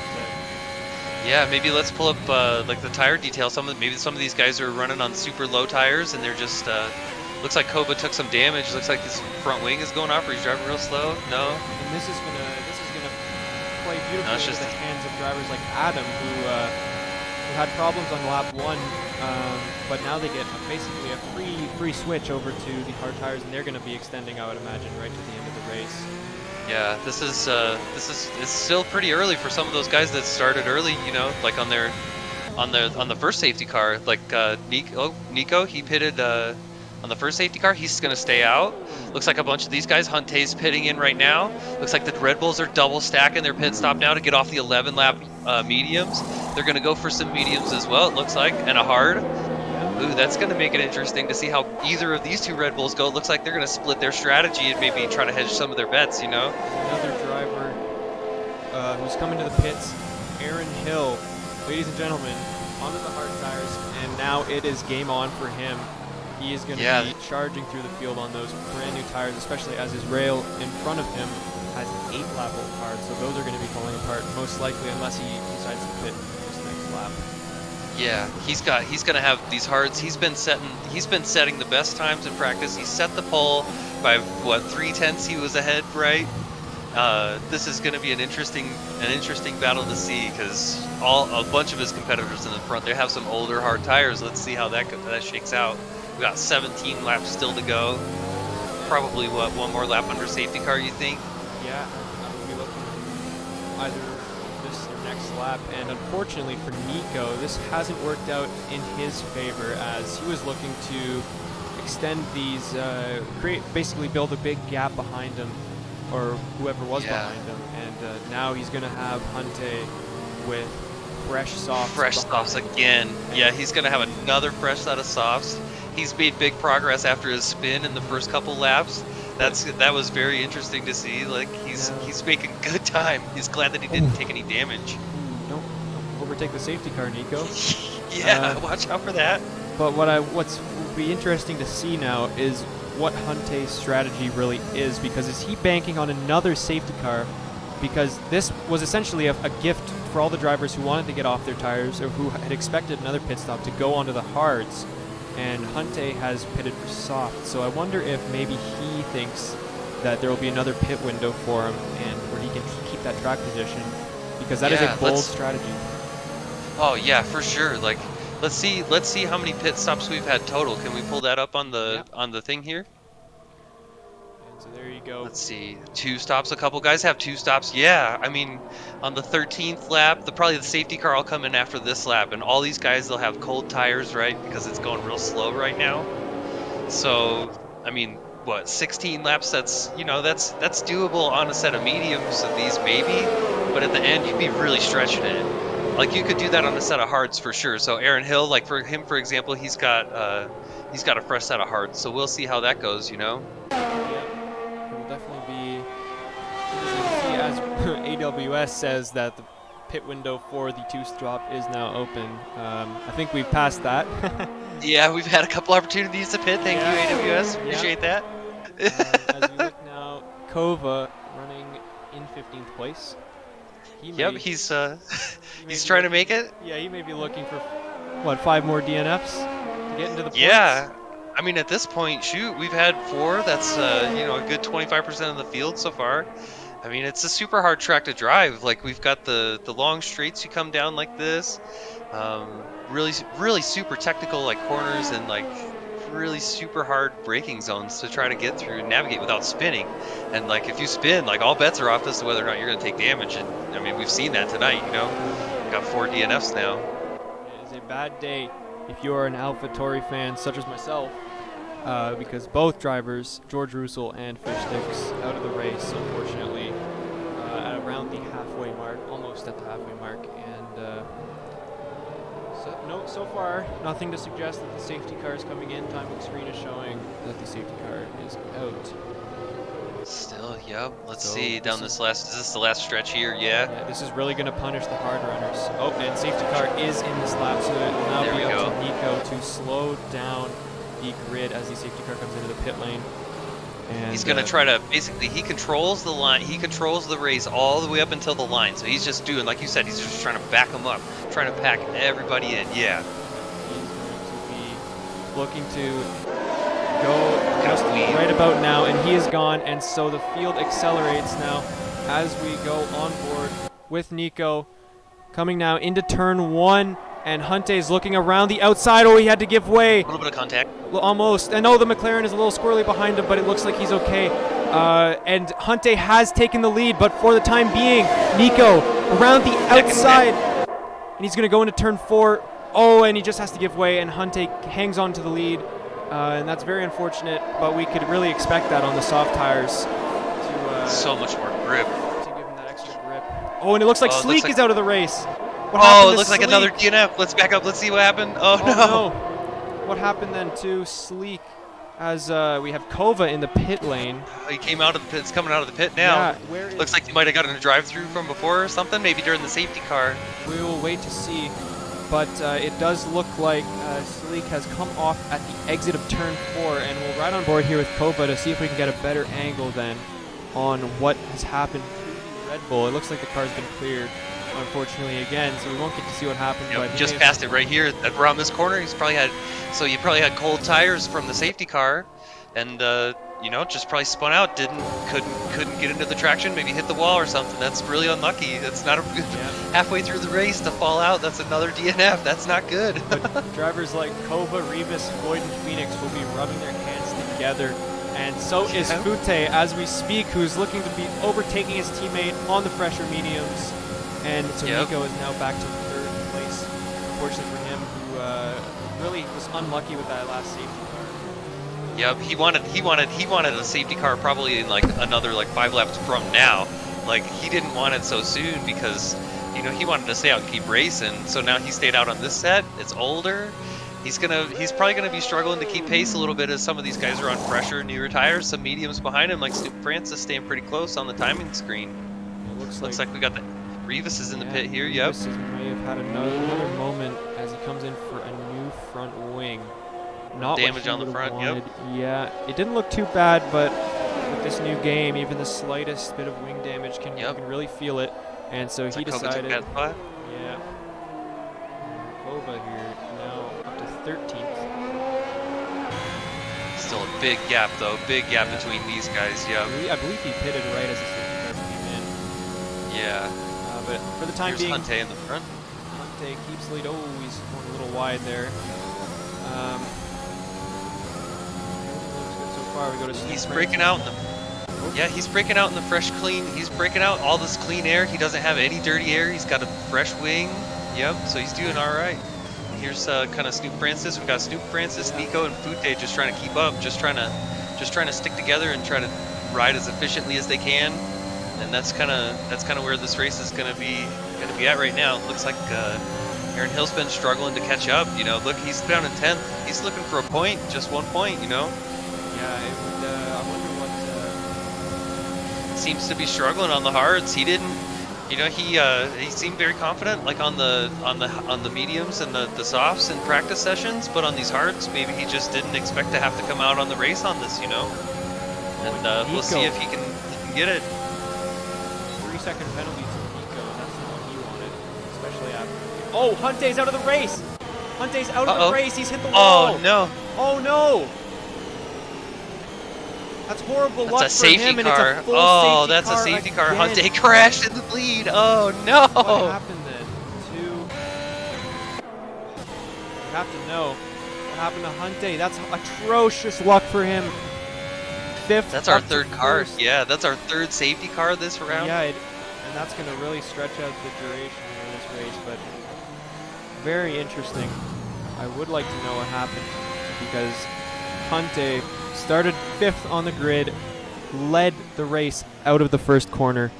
Yeah, maybe let's pull up like the tire detail. Maybe some of these guys are running on super low tires, and they're just. Looks like Kova took some damage. Looks like his front wing is going off, or he's driving real slow. No. And this is gonna play beautifully No, it's into just the hands of drivers like Adam, who had problems on lap 1, but now they get basically a free switch over to the hard tires, and they're going to be extending, I would imagine, right to the end of the race. Yeah, it's still pretty early for some of those guys that started early. You know, like on the first safety car, like Nico, he pitted on the first safety car. He's gonna stay out. Looks like a bunch of these guys. Hunte's pitting in right now. Looks like the Red Bulls are double stacking their pit stop now to get off the 11 lap mediums. They're gonna go for some mediums as well. It looks like, and a hard. Ooh, that's going to make it interesting to see how either of these two Red Bulls go. It looks like they're going to split their strategy and maybe try to hedge some of their bets, you know? Another driver who's coming to the pits, Aaron Hill. Ladies and gentlemen, onto the hard tires, and now it is game on for him. He is going to be charging through the field on those brand new tires, especially as his rail in front of him has an 8-lap old hard, so those are going to be falling apart most likely unless he decides to pit this next lap. Yeah, he's gonna have these hards. He's been setting the best times in practice. He set the pole by what 3/10 he was ahead, right? This is gonna be an interesting battle to see because a bunch of his competitors in the front, they have some older hard tires. Let's see how that shakes out. We got 17 laps still to go. Probably one more lap under safety car, you think? Yeah, we'll be looking either this or next lap, and unfortunately for Nico, this hasn't worked out in his favor as he was looking to extend these, basically build a big gap behind him, or whoever was behind him, and now he's going to have Hunte with fresh softs. Fresh softs again. Yeah, he's going to have another fresh set of softs. He's made big progress after his spin in the first couple laps. That was very interesting to see. Like he's making good time. He's glad that he didn't take any damage. Don't overtake the safety car, Nico. Yeah, watch out for that. But what's will be interesting to see now is what Hunte's strategy really is, because is he banking on another safety car? Because this was essentially a gift for all the drivers who wanted to get off their tires or who had expected another pit stop to go onto the hards. And Hunte has pitted for soft, so I wonder if maybe he thinks that there will be another pit window for him and where he can keep that track position, because that is a bold strategy. Oh yeah, for sure. Like let's see how many pit stops we've had total. Can we pull that up on the thing here? And so there you go. Let's see, 2 stops. A couple guys have 2 stops. Yeah, I mean, on the 13th lap, probably the safety car will come in after this lap, and all these guys, they'll have cold tires, right? Because it's going real slow right now. So, I mean, what, 16 laps? That's doable on a set of mediums of these, maybe. But at the end, you'd be really stretching it. Like you could do that on a set of hards for sure. So Aaron Hill, like for him, for example, he's got a fresh set of hards. So we'll see how that goes, you know. Definitely be as AWS says that the pit window for the 2-stop is now open. I think we've passed that. Yeah, we've had a couple opportunities to pit. Thank you, AWS. Appreciate that. As we look now, Kova running in 15th place. He's trying to make it. Yeah, he may be looking for 5 more DNFs to get into the points. Yeah. I mean, at this point, shoot, we've had 4. That's a good 25% of the field so far. I mean, it's a super hard track to drive. Like we've got the long straights you come down like this, really super technical like corners and like really super hard braking zones to try to get through and navigate without spinning. And like if you spin, like all bets are off as to whether or not you're going to take damage. And I mean, we've seen that tonight. You know, we've got 4 DNFs now. It is a bad day if you are an AlphaTauri fan such as myself. Because both drivers, George Russell and Fishsticks, out of the race, unfortunately, at around the halfway mark, almost at the halfway mark, and so far, nothing to suggest that the safety car is coming in. Timing screen is showing that the safety car is out. Still, yep. Let's see down this last. Is this the last stretch here? Yeah. This is really going to punish the hard runners. Oh, and safety car is in this lap, so it will now be up to Nico to slow down the grid as the safety car comes into the pit lane. And he's going to try to, basically, he controls the line, he controls the race all the way up until the line. So he's just doing, like you said, he's just trying to back them up, trying to pack everybody in, yeah. He's going to be looking to go just right about now, and he is gone, and so the field accelerates now as we go on board with Nico. Coming now into turn 1. And Hunte is looking around the outside. Oh, he had to give way. A little bit of contact. Almost. And oh, the McLaren is a little squirrely behind him, but it looks like he's okay. And Hunte has taken the lead, but for the time being, Nico around the outside, and he's going to go into turn 4. Oh, and he just has to give way, and Hunte hangs on to the lead, and that's very unfortunate, but we could really expect that on the soft tires. So much more grip. To give him that extra grip. Oh, and it looks like Sleek is out of the race. Oh, it looks like another DNF. Let's back up. Let's see what happened. Oh, no. What happened then to Sleek as we have Kova in the pit lane? He came out of the pit. It's coming out of the pit now. Yeah, looks like he might have gotten a drive-through from before or something. Maybe during the safety car. We will wait to see. But it does look like Sleek has come off at the exit of turn 4, and we'll ride on board here with Kova to see if we can get a better angle then on what has happened to the Red Bull. It looks like the car's been cleared, unfortunately, again, so we won't get to see what happened. Yep, but just passed it right here around this corner. He's probably had, so you probably had cold tires from the safety car, and you know, just probably spun out, couldn't get into the traction, maybe hit the wall or something. That's really unlucky. That's not a good halfway through the race to fall out. That's another DNF. That's not good. But drivers like Kova, Rivas, Floyd, and Phoenix will be rubbing their hands together. And so is Fute as we speak, who's looking to be overtaking his teammate on the fresher mediums. And so Nico is now back to 3rd place, unfortunately for him, who really was unlucky with that last safety car. Yep, he wanted a safety car probably in like another 5 laps from now. Like, he didn't want it so soon because, you know, he wanted to stay out and keep racing. So now he stayed out on this set. It's older. He's probably gonna be struggling to keep pace a little bit as some of these guys are on fresher, newer tires. Some mediums behind him, like Snoop Francis, staying pretty close on the timing screen. It looks like we got the Rivas is in the pit here. Yep. Rivas may have had another moment as he comes in for a new front wing. Not damage on the front. Wanted. Yep. Yeah, it didn't look too bad, but with this new game, even the slightest bit of wing damage you can really feel it. And so he decided. Yeah. Kova here now up to 13th. Still a big gap though, big gap between these guys. Yeah. I believe he pitted right as the safety car came in. Yeah. But for the time being, Hunte in the front. Hunte keeps lead. Oh, he's going a little wide there. So far, we go to he's breaking out in the. Yeah, he's breaking out in the fresh, clean. He's breaking out all this clean air. He doesn't have any dirty air. He's got a fresh wing. Yep. So he's doing all right. Here's kind of Snoop Francis. We got Snoop Francis, Nico, and Fute just trying to keep up, just trying to stick together and try to ride as efficiently as they can. And that's kind of where this race is gonna be at right now. It looks like Aaron Hill's been struggling to catch up. You know, look, he's down in 10th. He's looking for a point, just 1 point. You know. Yeah, I wonder what. Seems to be struggling on the hards. He didn't. You know, he seemed very confident, like on the mediums and the softs in practice sessions, but on these hards, maybe he just didn't expect to have to come out on the race on this, you know. And we'll see if he can get it. 3-second penalty to Nico, and that's the one he wanted, especially after. Oh, Hunte's out of the race. Hunte's out of the race. He's hit the wall. Oh no. Oh no. That's horrible luck for him, and it's a full oh, that's a safety car. Hunte crashed in the lead. Oh no! What happened then? You have to know what happened to Hunte. That's atrocious luck for him. 5th. That's our 3rd car. Yeah, that's our 3rd safety car this round. Yeah, and that's going to really stretch out the duration of this race. But very interesting. I would like to know what happened because Hunte started 5th on the grid, led the race out of the 1st corner,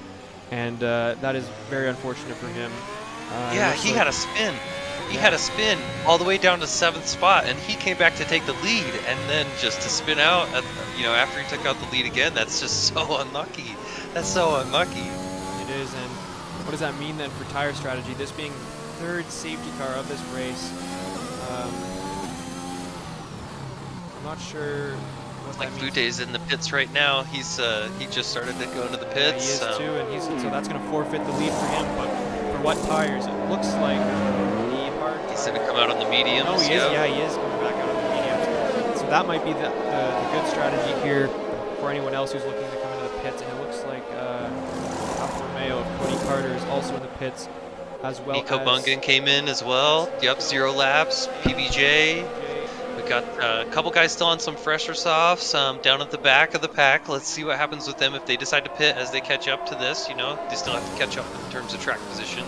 and that is very unfortunate for him. Yeah, he had a spin. He had a spin all the way down to 7th spot, and he came back to take the lead, and then just to spin out, after he took out the lead again. That's just so unlucky. That's so unlucky. It is, and what does that mean then for tire strategy? This being 3rd safety car of this race, I'm not sure. Like Fute's in the pits right now. He just started to go into the pits. Yeah, he is too, and so that's going to forfeit the lead for him. But for what tires? It looks like the hard tires. He's going to come out on the mediums. Oh, he is. Yeah, he is coming back out on the mediums. So that might be the good strategy here for anyone else who's looking to come into the pits. And it looks like Alfa Romeo of Cody Carter is also in the pits as well. Nico Bungan came in as well. Yep, 0 laps. PBJ. We We've got a couple guys still on some fresher softs down at the back of the pack. Let's see what happens with them if they decide to pit as they catch up to this. You know, they still have to catch up in terms of track position.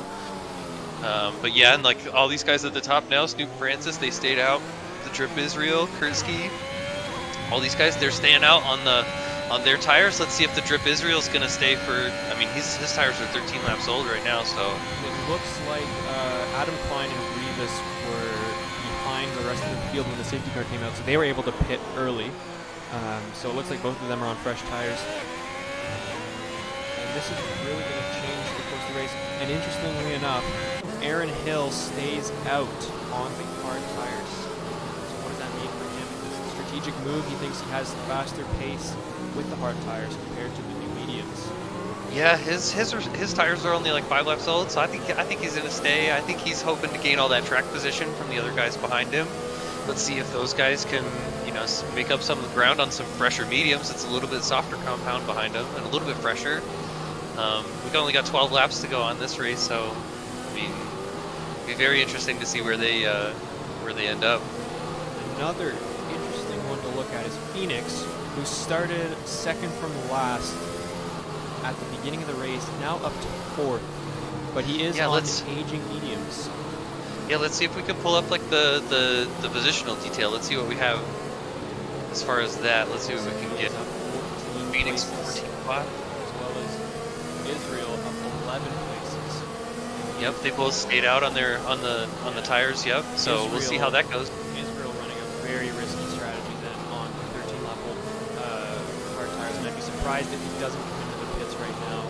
But yeah, and like all these guys at the top now, Snoop Francis, they stayed out. The Drip Israel, Kurski, all these guys, they're staying out on their tires. Let's see if the Drip Israel's gonna stay for. I mean, his tires are 13 laps old right now, so It looks like Adam Klein and Rivas were behind the rest of the field when the safety car came out, so they were able to pit early. So it looks like both of them are on fresh tires. And this is really going to change the course of the race. And interestingly enough, Aaron Hill stays out on the hard tires. So what does that mean for him? This is a strategic move. He thinks he has faster pace with the hard tires compared to the new mediums. yeah, his tires are only like 5 laps old, so I think he's gonna stay. I think he's hoping to gain all that track position from the other guys behind him. Let's see if those guys can, you know, make up some of the ground on some fresher mediums. It's a little bit softer compound behind them and a little bit fresher. We've only got 12 laps to go on this race, so I mean, it'll be very interesting to see where they end up. Another interesting one to look at is Phoenix, who started second from last at the beginning of the race, now up to 4th, but he is on aging mediums. Yeah, let's see if we can pull up like the positional detail. Let's see what we have as far as that. Let's see what we can get. Phoenix 14 spot. As well as Israel up 11 places. Yep, they both stayed out on the tires. Yep. So we'll see how that goes. Israel running a very risky strategy then on 13 lap old hard tires, and I'd be surprised if he doesn't come into the pits right now.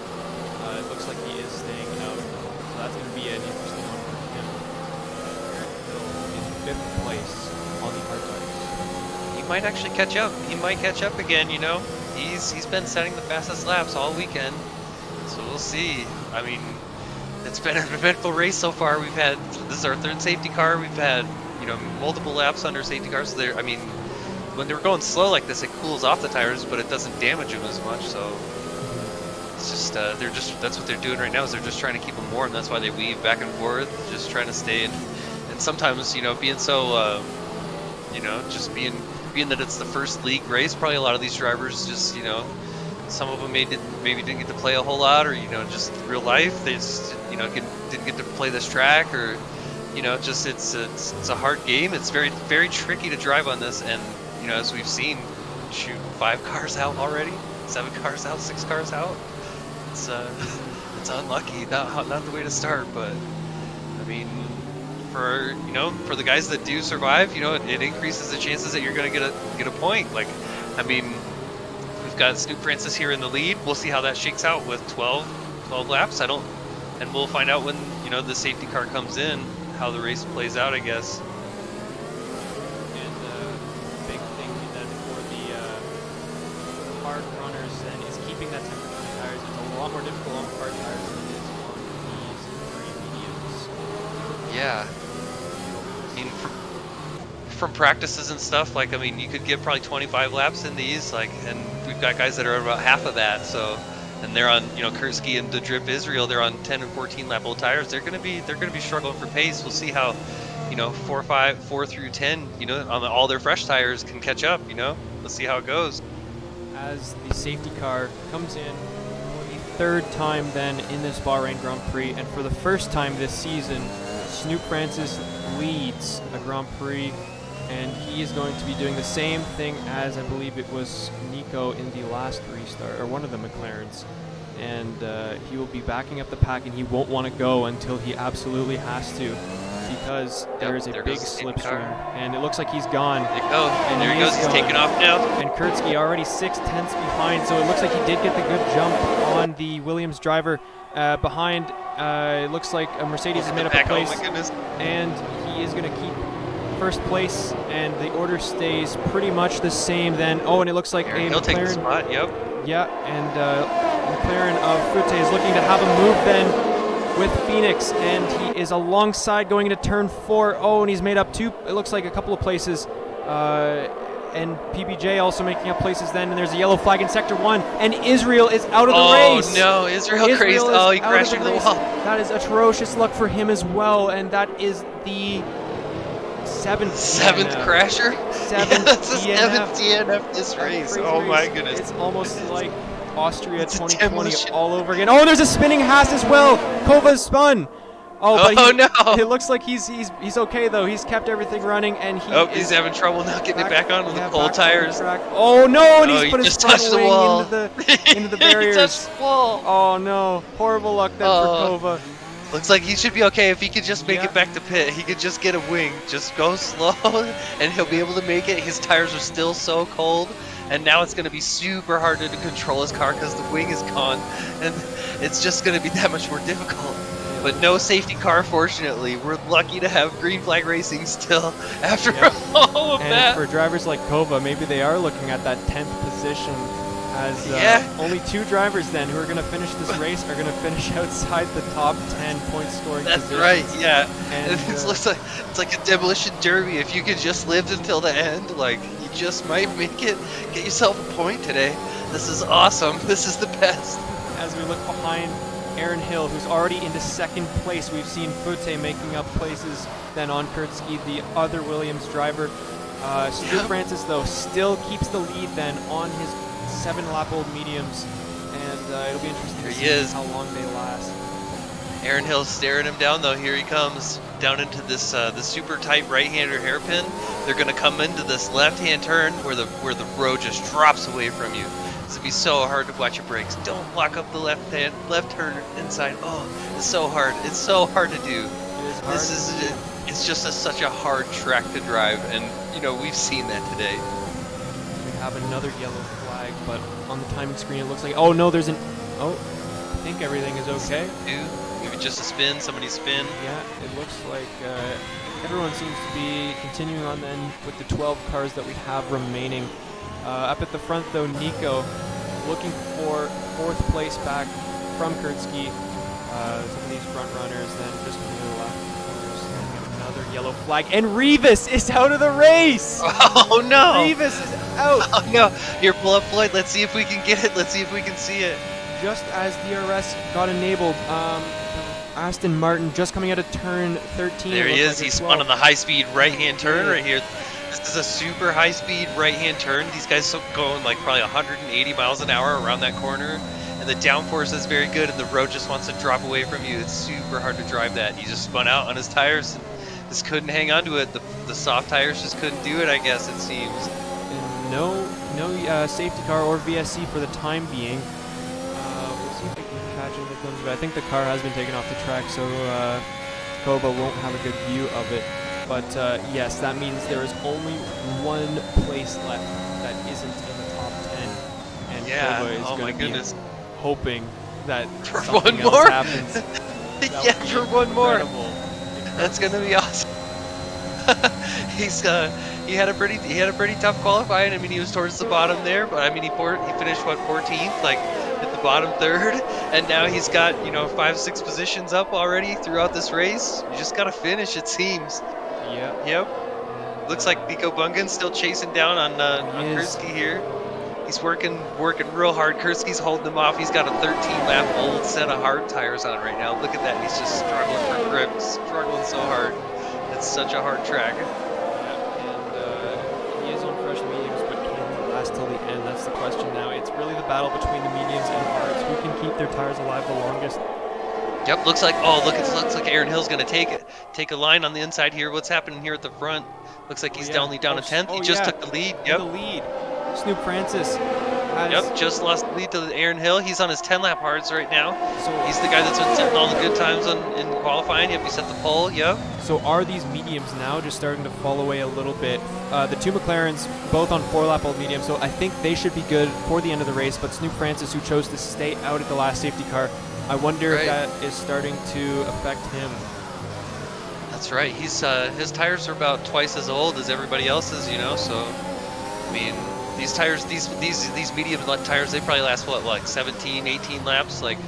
It looks like he is staying out, so that's going to be an interesting one for him. Is 5th place on the hard tires. He might actually catch up. He might catch up again. You know, he's been setting the fastest laps all weekend, so we'll see. I mean, it's been an eventful race so far. This is our 3rd safety car. We've had, you know, multiple laps under safety cars. So I mean, when they're going slow like this, it cools off the tires, but it doesn't damage them as much. So it's just that's what they're doing right now. Is they're just trying to keep them warm. That's why they weave back and forth, just trying to stay in. And sometimes, you know, being so, you know, just being that it's the first league race, probably a lot of these drivers just, you know, some of them maybe didn't get to play a whole lot, or, you know, just real life, they just, you know, didn't get to play this track, or, you know, just it's a hard game. It's very, very tricky to drive on this, and, you know, as we've seen, shoot, 5 cars out already, 7 cars out, 6 cars out. It's unlucky, not the way to start, but I mean, for the guys that do survive, you know, it increases the chances that you're going to get a point. Like, I mean, we've got Snoop Francis here in the lead. We'll see how that shakes out with 12 laps. And we'll find out when, you know, the safety car comes in, how the race plays out, I guess. And big thing then for the hard runners then is keeping that temperature on the tires. It's a lot more difficult on hard tires than it is on these 3 mediums. Yeah. I mean, from practices and stuff, like, I mean, you could get probably 25 laps in these, like, and we've got guys that are about half of that, so, and they're on, you know, Kurski and the Drip Israel, they're on 10 and 14 lap old tires. They're gonna be struggling for pace. We'll see how, you know, 4 through 10, you know, on all their fresh tires can catch up, you know. Let's see how it goes. As the safety car comes in for the 3rd time then in this Bahrain Grand Prix, and for the first time this season, Snoop Francis leads a Grand Prix, and he is going to be doing the same thing as I believe it was Nico in the last restart, or one of the McLarens. And he will be backing up the pack, and he won't want to go until he absolutely has to, because there is a big slipstream, and it looks like he's gone. There you go. And there he goes. He's taking off now. And Kurski already 6 tenths behind, so it looks like he did get the good jump on the Williams driver. Behind, it looks like a Mercedes has made up a place, oh my goodness. and he is going to keep 1st place, and the order stays pretty much the same then. Oh, and it looks like He'll take the spot, yep. Yeah, and McLaren of Frutte is looking to have a move then with Phoenix, and he is alongside going into turn 4. Oh, and he's made up it looks like a couple of places. And PBJ also making up places then, and there's a yellow flag in sector 1, and Israel is out of the race. Oh no, Israel crazed. Oh, he crashed into the wall. That is atrocious luck for him as well, and that is the Seventh DNF. crasher? Seventh That's the DNF. seventh DNF this race. Crazy Oh my race. goodness. It's almost like Austria It's a 2020 demolition. all over again. Oh, there's a spinning Haas as well. Kova's spun. Oh, but Oh no! it looks like he's okay though. He's kept everything running, and He's having trouble now getting it back on with the cold back on the tires. track. Oh no! And Oh, he's he put his just front touched the wing wall. into the He barriers. touched the wall. Oh no! Horrible luck then Oh. for Kova. Looks like he should be okay if he could just make Yeah. it back to pit. He could just get a wing, just go slow, and he'll be able to make it. His tires are still so cold, and now it's going to be super hard to control his car because the wing is gone, and it's just going to be that much more difficult. But no safety car, fortunately. We're lucky to have green flag racing still after all of And that. for drivers like Kova, maybe they are looking at that 10th position. As only 2 drivers then who are going to finish this race are going to finish outside the top 10 point scoring That's positions. right, yeah. And It looks like it's like a demolition derby. If you could just live until the end, like you just might make it. Get yourself a point today. This is awesome. This is the best. as we look behind Aaron Hill, who's already into 2nd place, we've seen Fute making up places then on Kurtski, the other Williams driver. Stu Francis, though, still keeps the lead then on his 7-lap-old mediums, and it'll be interesting to see how long they last. Aaron Hill's staring him down, though. Here he comes down into this the super tight right-hander hairpin. They're going to come into this left-hand turn where the road just drops away from you. It's going to be so hard to watch your brakes. Don't lock up the left turn inside. Oh, it's so hard. It's so hard to do. It is hard. It's just such a hard track to drive, and you know we've seen that today. We have another yellow flag, but on the timing screen it looks like, oh no, there's an, I think everything is okay. Maybe just a spin, somebody spin. Yeah, it looks like everyone seems to be continuing on then with the 12 cars that we have remaining. Up at the front though, Nico looking for 4th place back from Kurtski. Some of these front runners then just near the left. Another yellow flag, and Rivas is out of the race! Oh no! Rivas is out! Oh no! Here, pull up Floyd. Let's see if we can get it. Let's see if we can see it. Just as DRS got enabled, Aston Martin just coming out of turn 13. There he is. He spun on the high-speed right-hand turn right here. This is a super high-speed right-hand turn. These guys are going like probably 180 miles an hour around that corner. And the downforce is very good, and the road just wants to drop away from you. It's super hard to drive that. He just spun out on his tires and just couldn't hang on to it. The soft tires just couldn't do it, I guess, it seems. And no safety car or VSC for the time being. We'll see if we can catch any of them, but I think the car has been taken off the track, so Kova won't have a good view of it. But yes, that means there is only 1 place left that isn't in the top 10, and Kova is going to be hoping that for something one else more happens. yeah, for one more. Incredible. That's gonna be awesome. He had a pretty tough qualifying. I mean, he was towards the bottom there, but I mean, he finished what 14th, like at the bottom 3rd, and now he's got 5-6 positions up already throughout this race. You just gotta finish, it seems. Yep. Looks like Nico Bungan's still chasing down on Kurtski here. He's working real hard. Kurski's holding him off. He's got a 13-lap old set of hard tires on right now. Look at that. He's just struggling for grip, struggling so hard. It's such a hard track. Yeah, and he is on fresh mediums, but can he last till the end? That's the question now. It's really the battle between the mediums and hards. Who can keep their tires alive the longest? Yep, looks like looks like Aaron Hill's gonna take a line on the inside here. What's happening here at the front? Looks like he's only down to 10th. He just took the lead. Yep. The lead. Snoop Francis has just lost the lead to Aaron Hill. He's on his 10-lap hards right now. So he's the guy that's been setting all the good times in qualifying. Yep, he set the pole. Yep. So are these mediums now just starting to fall away a little bit? The 2 McLarens both on 4-lap old mediums, so I think they should be good for the end of the race. But Snoop Francis, who chose to stay out at the last safety car, I wonder if that is starting to affect him. That's right. He's his tires are about twice as old as everybody else's, so I mean, these tires, these medium tires, they probably last what, like 17, 18 laps, like,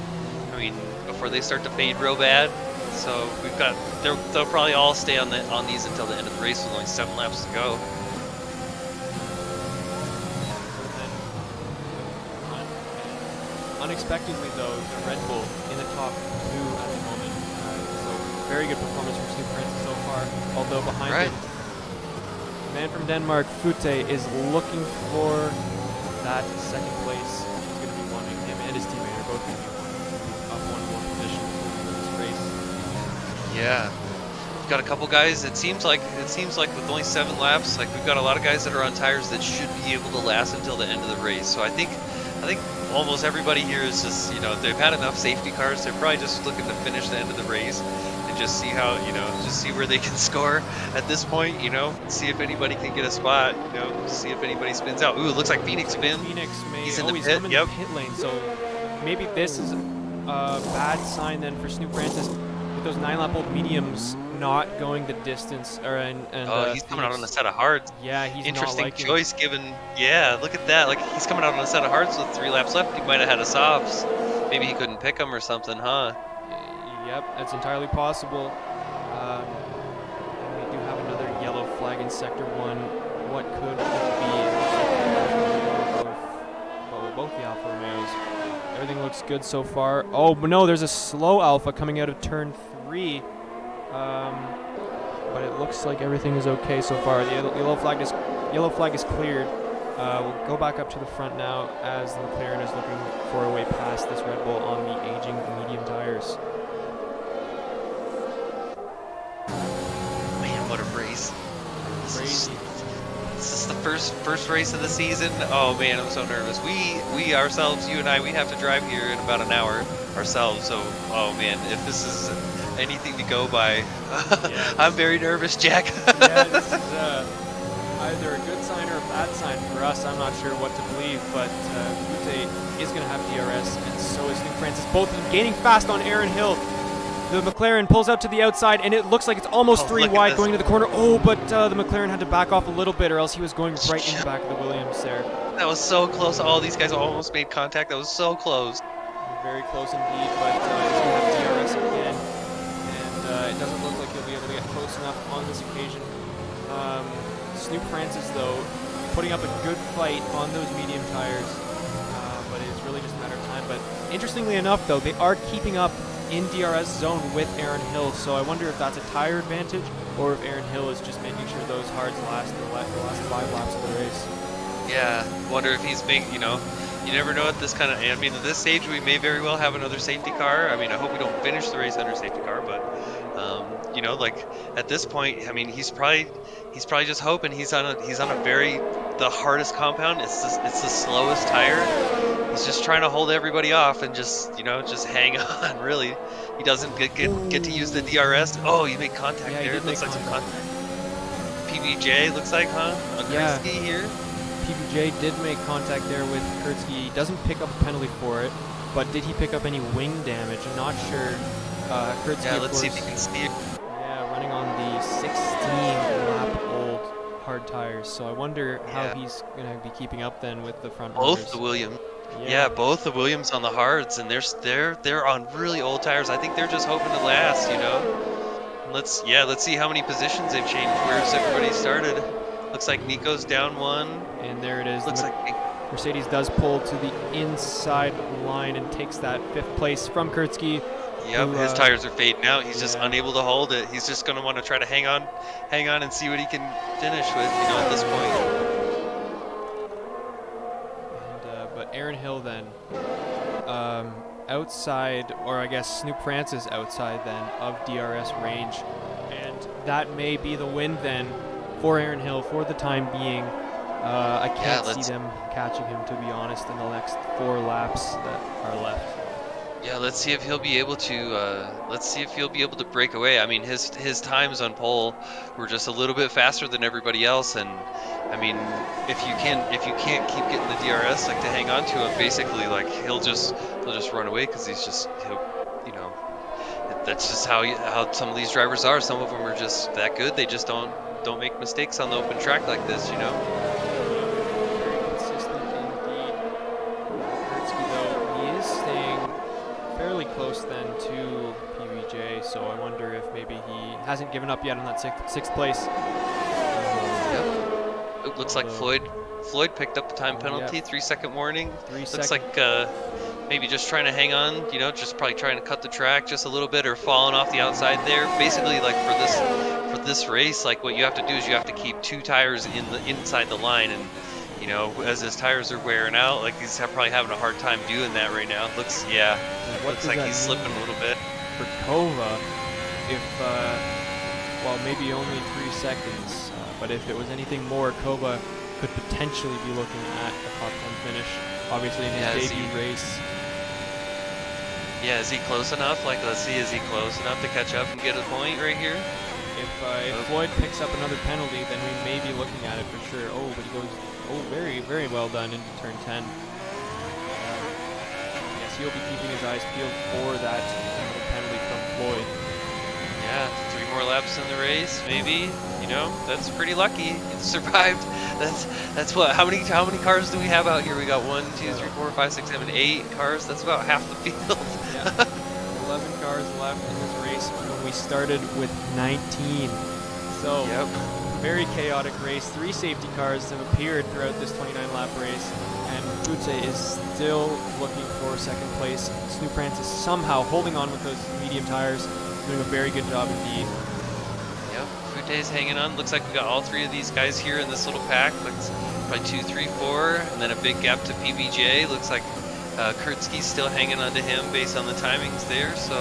I mean, before they start to fade real bad. So we've got, they'll probably all stay on these until the end of the race with only 7 laps to go. Unexpectedly, though, the Red Bull in the top 2 at the moment. So very good performance from Snoop Francis so far. Although behind him, man from Denmark, Fute, is looking for that second place. He's going to be wanting, him and his teammate are both going to be wanting up one more position for this race. Yeah. We've got a couple guys. It seems like with only 7 laps, like we've got a lot of guys that are on tires that should be able to last until the end of the race. So I think almost everybody here is just, you know, they've had enough safety cars. They're probably just looking to finish the end of the race and just see how, you know, just see where they can score at this point, you know, see if anybody can get a spot, you know, see if anybody spins out. Ooh, it looks like Phoenix spin. Phoenix may, he's in the he's pit. coming in the pit lane, so maybe this is a bad sign then for Snoop Francis with those 9-lap-old mediums not going the distance. He's coming out on a set of hards. Yeah, he's interesting not liking choice given. Yeah, look at that. Like he's coming out on a set of hards with 3 laps left. He might have had a softs. Maybe he couldn't pick them or something, huh? Yep, that's entirely possible. And we do have another yellow flag in Sector 1. What could it be? Both the Alfa Romeos. Everything looks good so far. Oh, but no, there's a slow Alpha coming out of turn 3. But it looks like everything is okay so far. The yellow flag is cleared. We'll go back up to the front now as the McLaren is looking for a way past this Red Bull on the aging medium tires. Man, what a race! Crazy. This is the first race of the season. Oh man, I'm so nervous. We ourselves, you and I, we have to drive here in about an hour ourselves. So, oh man, if this is anything to go by, yeah, I'm very nervous, Jack. Yeah, this is either a good sign or a bad sign for us. I'm not sure what to believe, but Fute is going to have DRS, and so is Snoop Francis. Both gaining fast on Aaron Hill. The McLaren pulls out to the outside, and it looks like it's almost 3 wide going to the corner. Oh, but the McLaren had to back off a little bit, or else he was going right in the back of the Williams there. That was so close. All these guys almost made contact. That was so close. Very close indeed, but he's going to have DRS again, and it doesn't look like he'll be able to get close enough on this occasion. Snoop Francis, though, putting up a good fight on those medium tires, but it's really just a matter of time. But interestingly enough, though, they are keeping up in DRS zone with Aaron Hill, so I wonder if that's a tire advantage or if Aaron Hill is just making sure those hards last the last 5 laps of the race. Yeah, wonder if he's making, you know, you never know at this kind of, I mean, at this stage we may very well have another safety car. I mean, I hope we don't finish the race under safety car, but you know, like at this point, I mean, he's probably just hoping he's on a very, the hardest compound. It's the slowest tire. He's just trying to hold everybody off and just, you know, just hang on. Really, he doesn't get to use the DRS. Oh, you made contact there. It looks like some contact. PBJ looks like, huh? Yeah. Kurski here. PBJ did make contact there with Kurski. He doesn't pick up a penalty for it, but did he pick up any wing damage? I'm not sure. Kurski, yeah, let's see if you can see it. Yeah, running on the 16-lap-old hard tires, so I wonder how he's going to be keeping up then with the front runners. Both the Williams. Yeah, both the Williams on the hards, and they're on really old tires. I think they're just hoping to last, you know. Let's see how many positions they've changed. Where's everybody started? Looks like Nico's down 1. And there it is. Looks like Mercedes does pull to the inside line and takes that 5th place from Kurski. Yep, his tires are fading out. He's just unable to hold it. He's just going to want to try to hang on and see what he can finish with, you know, at this point. And, but Aaron Hill then, outside, or I guess Snoop Francis outside then of DRS range. And that may be the win then for Aaron Hill for the time being. I can't see them catching him, to be honest, in the next 4 laps that are left. Yeah, let's see if he'll be able to break away. I mean, his times on pole were just a little bit faster than everybody else, and I mean, if you can't keep getting the DRS, like, to hang on to him, basically, like, he'll just run away because you know, that's just how some of these drivers are. Some of them are just that good. They just don't make mistakes on the open track like this, you know. Close then to PBJ, so I wonder if maybe he hasn't given up yet on that 6th place. Yep. It looks like Floyd picked up the time penalty, 3-second warning. Looks like maybe just trying to hang on, you know, just probably trying to cut the track just a little bit or falling off the outside there. Basically, like for with this race, like what you have to do is you have to keep 2 tires inside the line, and you know, as his tires are wearing out, like he's probably having a hard time doing that right now. Looks What like he's slipping a little bit. For Kova, if well, maybe only 3 seconds, but if it was anything more, Kova could potentially be looking at a top 10 finish. Obviously in his debut race. Yeah, is he close enough? Like, let's see, is he close enough to catch up and get a point right here? If Floyd picks up another penalty, then we may be looking at it for sure. Oh, but he goes, very, very well done into turn 10. Yes, he'll be keeping his eyes peeled for that penalty from Floyd. Yeah, 3 more laps in the race, maybe. You know, that's pretty lucky. He survived. That's what? How many cars do we have out here? We got 1, 2, 3, 4, 5, 6, 7, 8 cars. That's about half the field. Yeah. 11 cars left in this race when we started with 19. So, very chaotic race. 3 safety cars have appeared throughout this 29-lap race, and Fute is still looking for second place. Snoop Francis somehow holding on with those medium tires, doing a very good job indeed. Yep, Fute's hanging on. Looks like we got all 3 of these guys here in this little pack. Looks probably 2, 3, 4, and then a big gap to PBJ. Looks like Kurtzky's still hanging on to him based on the timings there, so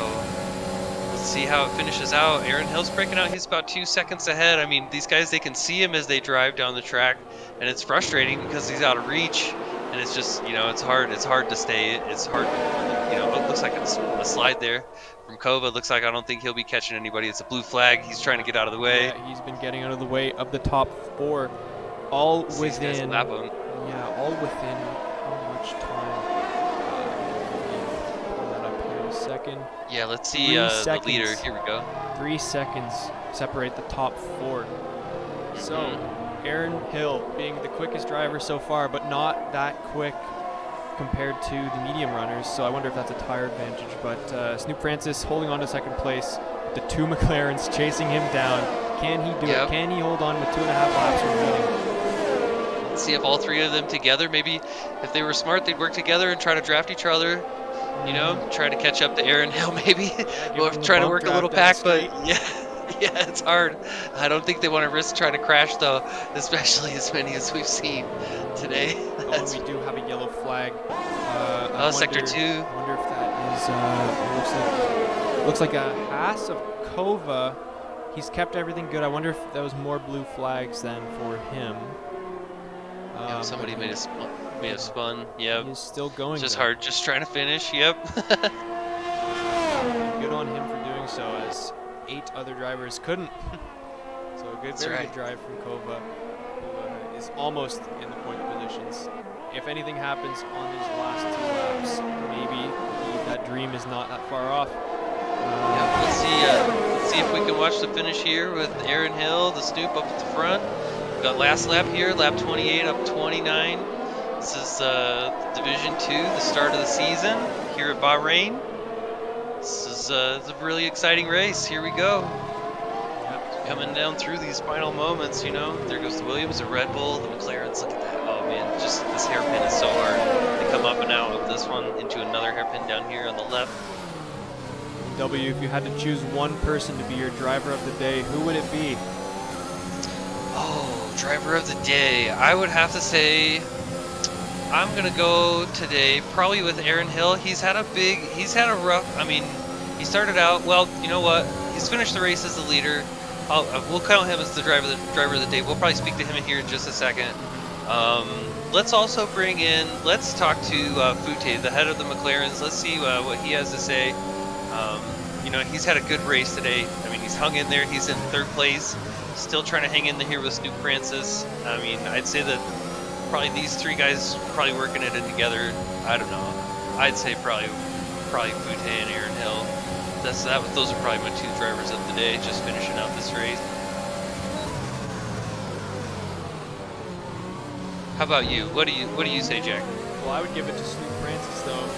let's see how it finishes out. Aaron Hill's breaking out. He's about 2 seconds ahead. I mean, these guys, they can see him as they drive down the track, and it's frustrating because he's out of reach, and it's just, you know, it's hard to stay. It's hard, you know. It looks like it's a slide there from Kova. Looks like I don't think he'll be catching anybody. It's a blue flag. He's trying to get out of the way. Yeah, he's been getting out of the way of the top 4, all within. Lap him. Yeah, all within how much time? Second. Yeah, let's see the leader. Here we go. 3 seconds separate the top 4. So, Aaron Hill being the quickest driver so far, but not that quick compared to the medium runners. So I wonder if that's a tire advantage. But Snoop Francis holding on to second place. The 2 McLarens chasing him down. Can he do it? Can he hold on with 2.5 laps remaining? Let's see if all 3 of them together, maybe if they were smart, they'd work together and try to draft each other. You know, try to catch up to Aaron Hill maybe, or try to work a little pack, but yeah, it's hard. I don't think they want to risk trying to crash though, especially as many as we've seen today. We do have a yellow flag. Sector 2. I wonder if that is, looks like a Haas of Kova. He's kept everything good. I wonder if that was more blue flags than for him. Somebody made a spun. Yep. He's still going. Just hard, just trying to finish. Yep. Good on him for doing so, as 8 other drivers couldn't. So a good, very good drive from Kova, who is almost in the point positions. If anything happens on these last 2 laps, maybe that dream is not that far off. Let's see if we can watch the finish here with Aaron Hill, the Snoop up at the front. We've got last lap here, lap 28 up 29. This is Division 2, the start of the season here at Bahrain. This is a really exciting race. Here we go. Coming down through these final moments, you know. There goes the Williams, the Red Bull, the McLarens. Look at that. Oh man, just this hairpin is so hard. They come up and out of this one into another hairpin down here on the left. W, if you had to choose one person to be your driver of the day, who would it be? Oh, driver of the day. I would have to say I'm gonna go today probably with Aaron Hill. He's had a rough, I mean, he started out, well, you know what? He's finished the race as the leader. We'll count him as the driver of the day. We'll probably speak to him in here in just a second. Let's also let's talk to Fute, the head of the McLarens. Let's see what he has to say. You know, he's had a good race today. I mean, he's hung in there. He's in 3rd place. Still trying to hang in there here with Snoop Francis. I mean, I'd say that probably these 3 guys probably working it in together. I don't know. I'd say probably Fute and Aaron Hill. Those are probably my 2 drivers of the day, just finishing out this race. How about you? What do you say, Jack? Well, I would give it to Snoop Francis though.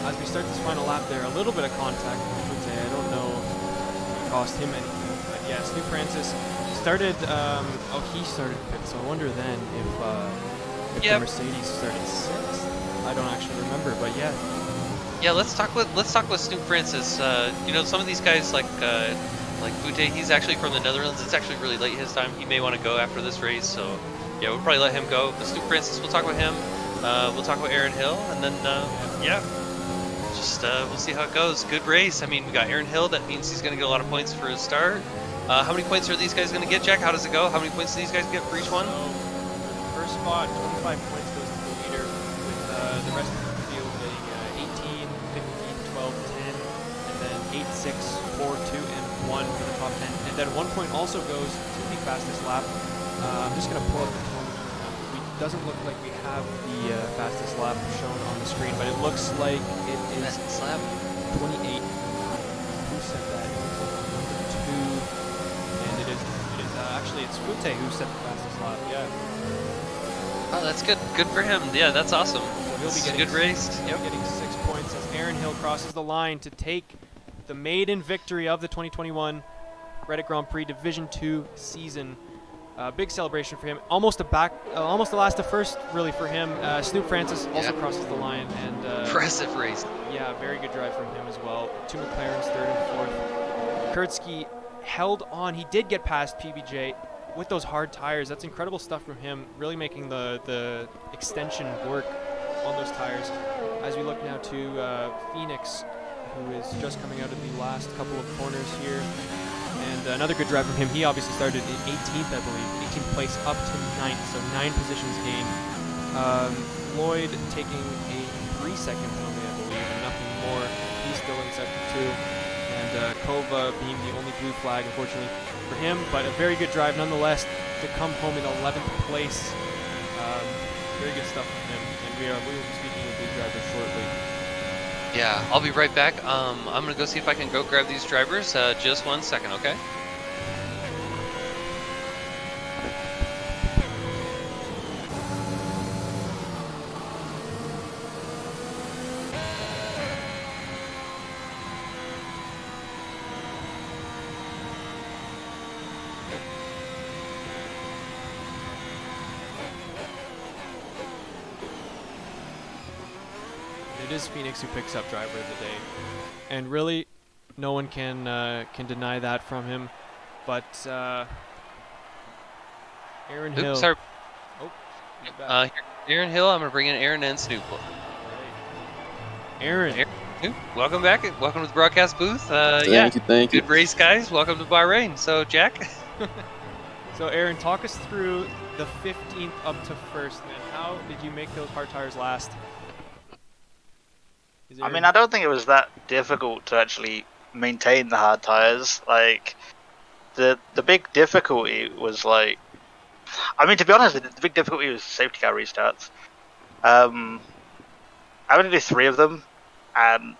As we start this final lap there, a little bit of contact with Fute. I don't know if it cost him anything, but yeah, Snoop Francis started. He started 5th, so I wonder then if the Mercedes started 6th. I don't actually remember, but yeah. Yeah, let's talk with Snoop Francis. You know, some of these guys like like Fute, he's actually from the Netherlands. It's actually really late his time. He may want to go after this race, so yeah, we'll probably let him go. But Stu Francis, we'll talk about him. We'll talk about Aaron Hill, and then yeah, just we'll see how it goes. Good race. I mean, we got Aaron Hill. That means he's going to get a lot of points for his start. How many points are these guys going to get, Jack? How does it go? How many points do these guys get for each one? First spot, 25 points goes to the leader, with the rest of the field getting 18, 15, 12, 10, and then 8, 6, 4, 2, and 1 for the top 10. And then 1 point also goes to the fastest lap. I'm just going to pull up the total. It doesn't look like we have the fastest lap shown on the screen, but it looks like it is Fastest lap? 28. Who said that? It looks like number 2. And it is actually, it's Fute who set the fastest lap, yeah. Oh, that's good. Good for him. Yeah, that's awesome. So he'll be getting a good race. Yep, getting 6 points as Aaron Hill crosses the line to take the maiden victory of the 2021 Reddit Grand Prix Division 2 season. Big celebration for him. Almost the last of first, really, for him. Snoop Francis also crosses the line, and impressive race. Yeah, very good drive from him as well. 2 McLarens, 3rd and 4th. Kurtzky held on. He did get past PBJ with those hard tires. That's incredible stuff from him, really making the extension work on those tires. As we look now to Phoenix, who is just coming out of the last couple of corners here. And another good drive from him. He obviously started in 18th, I believe. 18th place up to 9th, so 9 positions gained. Lloyd taking a 3-second penalty, I believe, and nothing more. He's still in sector 2. And Kova being the only blue flag, unfortunately, for him. But a very good drive nonetheless to come home in 11th place. Very good stuff from him. And we will be speaking with these drivers shortly. Yeah, I'll be right back. I'm going to go see if I can go grab these drivers. Just 1 second, okay? It is Phoenix who picks up driver of the day, and really, no one can deny that from him. But Aaron Hill. Sorry. Oh, he's back. Aaron Hill. I'm gonna bring in Aaron and Snoop. Aaron, Snoop, welcome back. Welcome to the broadcast booth. Thank you. Good race, guys. Welcome to Bahrain. So, Jack. So Aaron, talk us through the 15th up to first, man. How did you make those hard tires last? I mean, I don't think it was that difficult to actually maintain the hard tires. Like, the big difficulty was like, I mean, to be honest, the big difficulty was safety car restarts. I only did 3 of them, and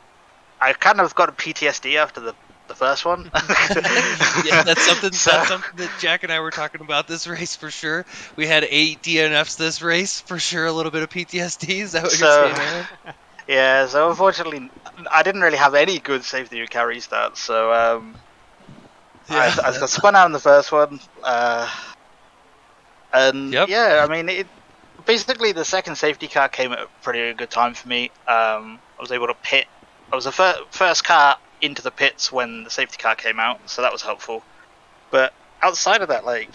I kind of got a PTSD after the first one. Yeah, that's something that Jack and I were talking about this race for sure. We had 8 DNFs this race for sure. A little bit of PTSD. Is that what you're saying, Aaron? Yeah, so unfortunately, I didn't really have any good safety car restarts, so I got spun out in the first one, and yeah, I mean, basically the second safety car came at a pretty good time for me. I was able to pit. I was the first car into the pits when the safety car came out, so that was helpful. But outside of that, like,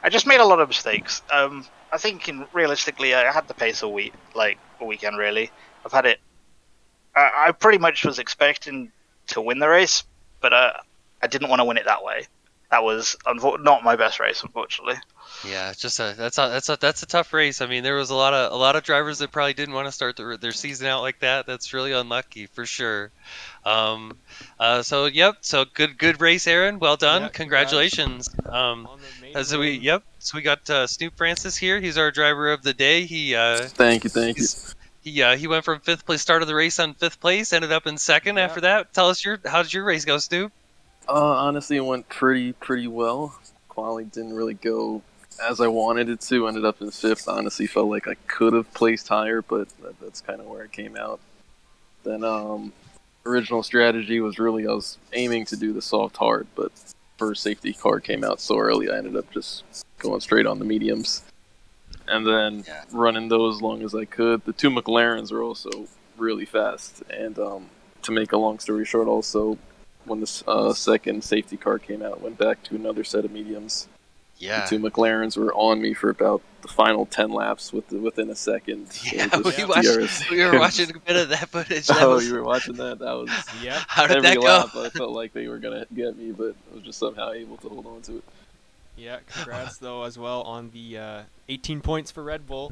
I just made a lot of mistakes. I think realistically, I had the pace all weekend really. I've had it. I pretty much was expecting to win the race, but I didn't want to win it that way. That was not my best race, unfortunately. Yeah, it's just that's a tough race. I mean, there was a lot of drivers that probably didn't want to start their season out like that. That's really unlucky for sure. So good race, Aaron. Well done. Yeah, congratulations. So we got Snoop Francis here. He's our driver of the day. Thank you. He went from 5th place, started the race on 5th place, ended up in 2nd after that. Tell us how did your race go, Snoop? Honestly, it went pretty well. Quali didn't really go as I wanted it to. Ended up in 5th. Honestly, felt like I could have placed higher, but that's kind of where it came out. Then original strategy was really I was aiming to do the soft hard, but first safety car came out so early, I ended up just going straight on the mediums. And then running those as long as I could. The 2 McLarens are also really fast. And to make a long story short, also when the second safety car came out, went back to another set of mediums. Yeah. The two McLarens were on me for about the final 10 laps within a second. Yeah, They were just we were watching a bit of that footage. That Oh, was, you were watching that? That was Yep. how did every that go? lap. I felt like they were gonna get me, but I was just somehow able to hold on to it. Yeah, congrats though as well on the 18 points for Red Bull.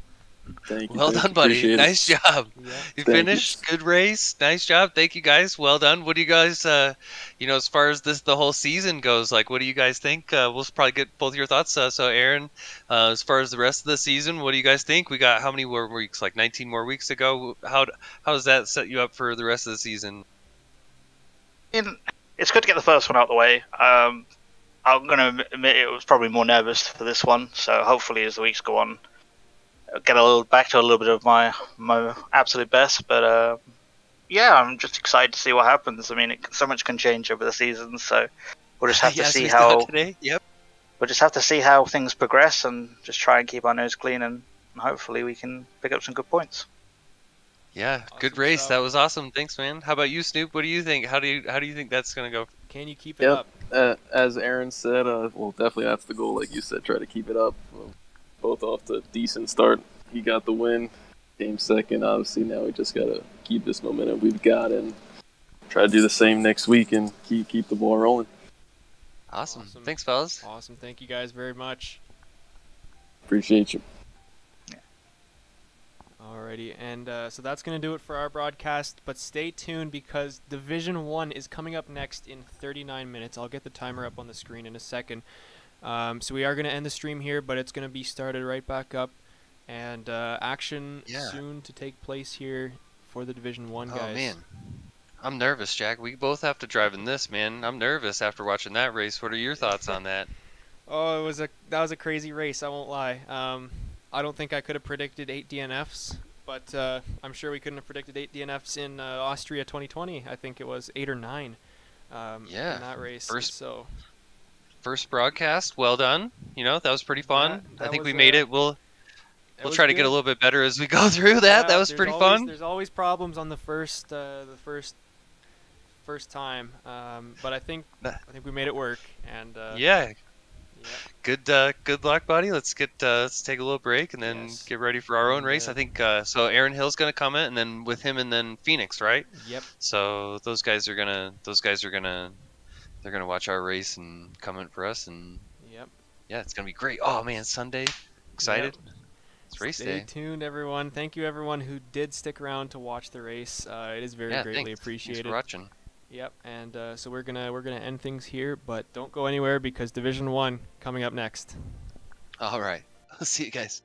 Thank you. Well thank done, you, buddy. appreciate it. Nice job. Yeah. You Thank you. finished. Good race. Nice job. Thank you, guys. Well done. What do you guys, as far as the whole season goes, like, what do you guys think? We'll probably get both your thoughts. So, Aaron, as far as the rest of the season, what do you guys think? We got how many more weeks? Like 19 more weeks to go. How does that set you up for the rest of the season? It's good to get the first one out of the way. I'm going to admit it was probably more nervous for this one, so hopefully as the weeks go on, I'll get back to a little bit of my absolute best. But yeah, I'm just excited to see what happens. I mean, so much can change over the season, so we'll just have to see how. Today. Yep. We'll just have to see how things progress and just try and keep our nose clean, and hopefully we can pick up some good points. Yeah, Awesome good race. stuff. That was awesome. Thanks, man. How about you, Snoop? What do you think? How do you think that's gonna go? Can you keep it up? As Aaron said, well, definitely that's the goal. Like you said, try to keep it up. Both off to a decent start. He got the win. Came second. Obviously, now we just gotta keep this momentum we've got and try to do the same next week and keep the ball rolling. Awesome. Awesome. Thanks, fellas. Awesome. Thank you guys very much. Appreciate you. Alrighty, and so that's going to do it for our broadcast, but stay tuned because Division 1 is coming up next in 39 minutes. I'll get the timer up on the screen in a second. So we are going to end the stream here, but it's going to be started right back up, and action soon to take place here for the Division 1 guys. Oh, man. I'm nervous, Jack. We both have to drive in this, man. I'm nervous after watching that race. What are your thoughts on that? Oh, that was a crazy race, I won't lie. I don't think I could have predicted 8 DNFs, but I'm sure we couldn't have predicted 8 DNFs in Austria 2020. I think it was 8 or 9 in that race. First broadcast, well done. That was pretty fun. Yeah, I think we made it. We'll try to good. get a little bit better as we go through that. That was pretty fun. There's always problems on the first time, but I think we made it work. And yeah. Good luck, buddy. Let's take a little break and then get ready for our own race. I think so. Aaron Hill's gonna comment, and then with him, and then Phoenix, right? Yep. So those guys are gonna watch our race and comment for us, and yeah, it's gonna be great. Oh man, Sunday, excited. Yep. It's race Stay day. tuned, everyone. Thank you, everyone who did stick around to watch the race. It is very greatly appreciated. Thanks for watching. Yep, and so we're gonna end things here, but don't go anywhere because Division 1 coming up next. All right, I'll see you guys.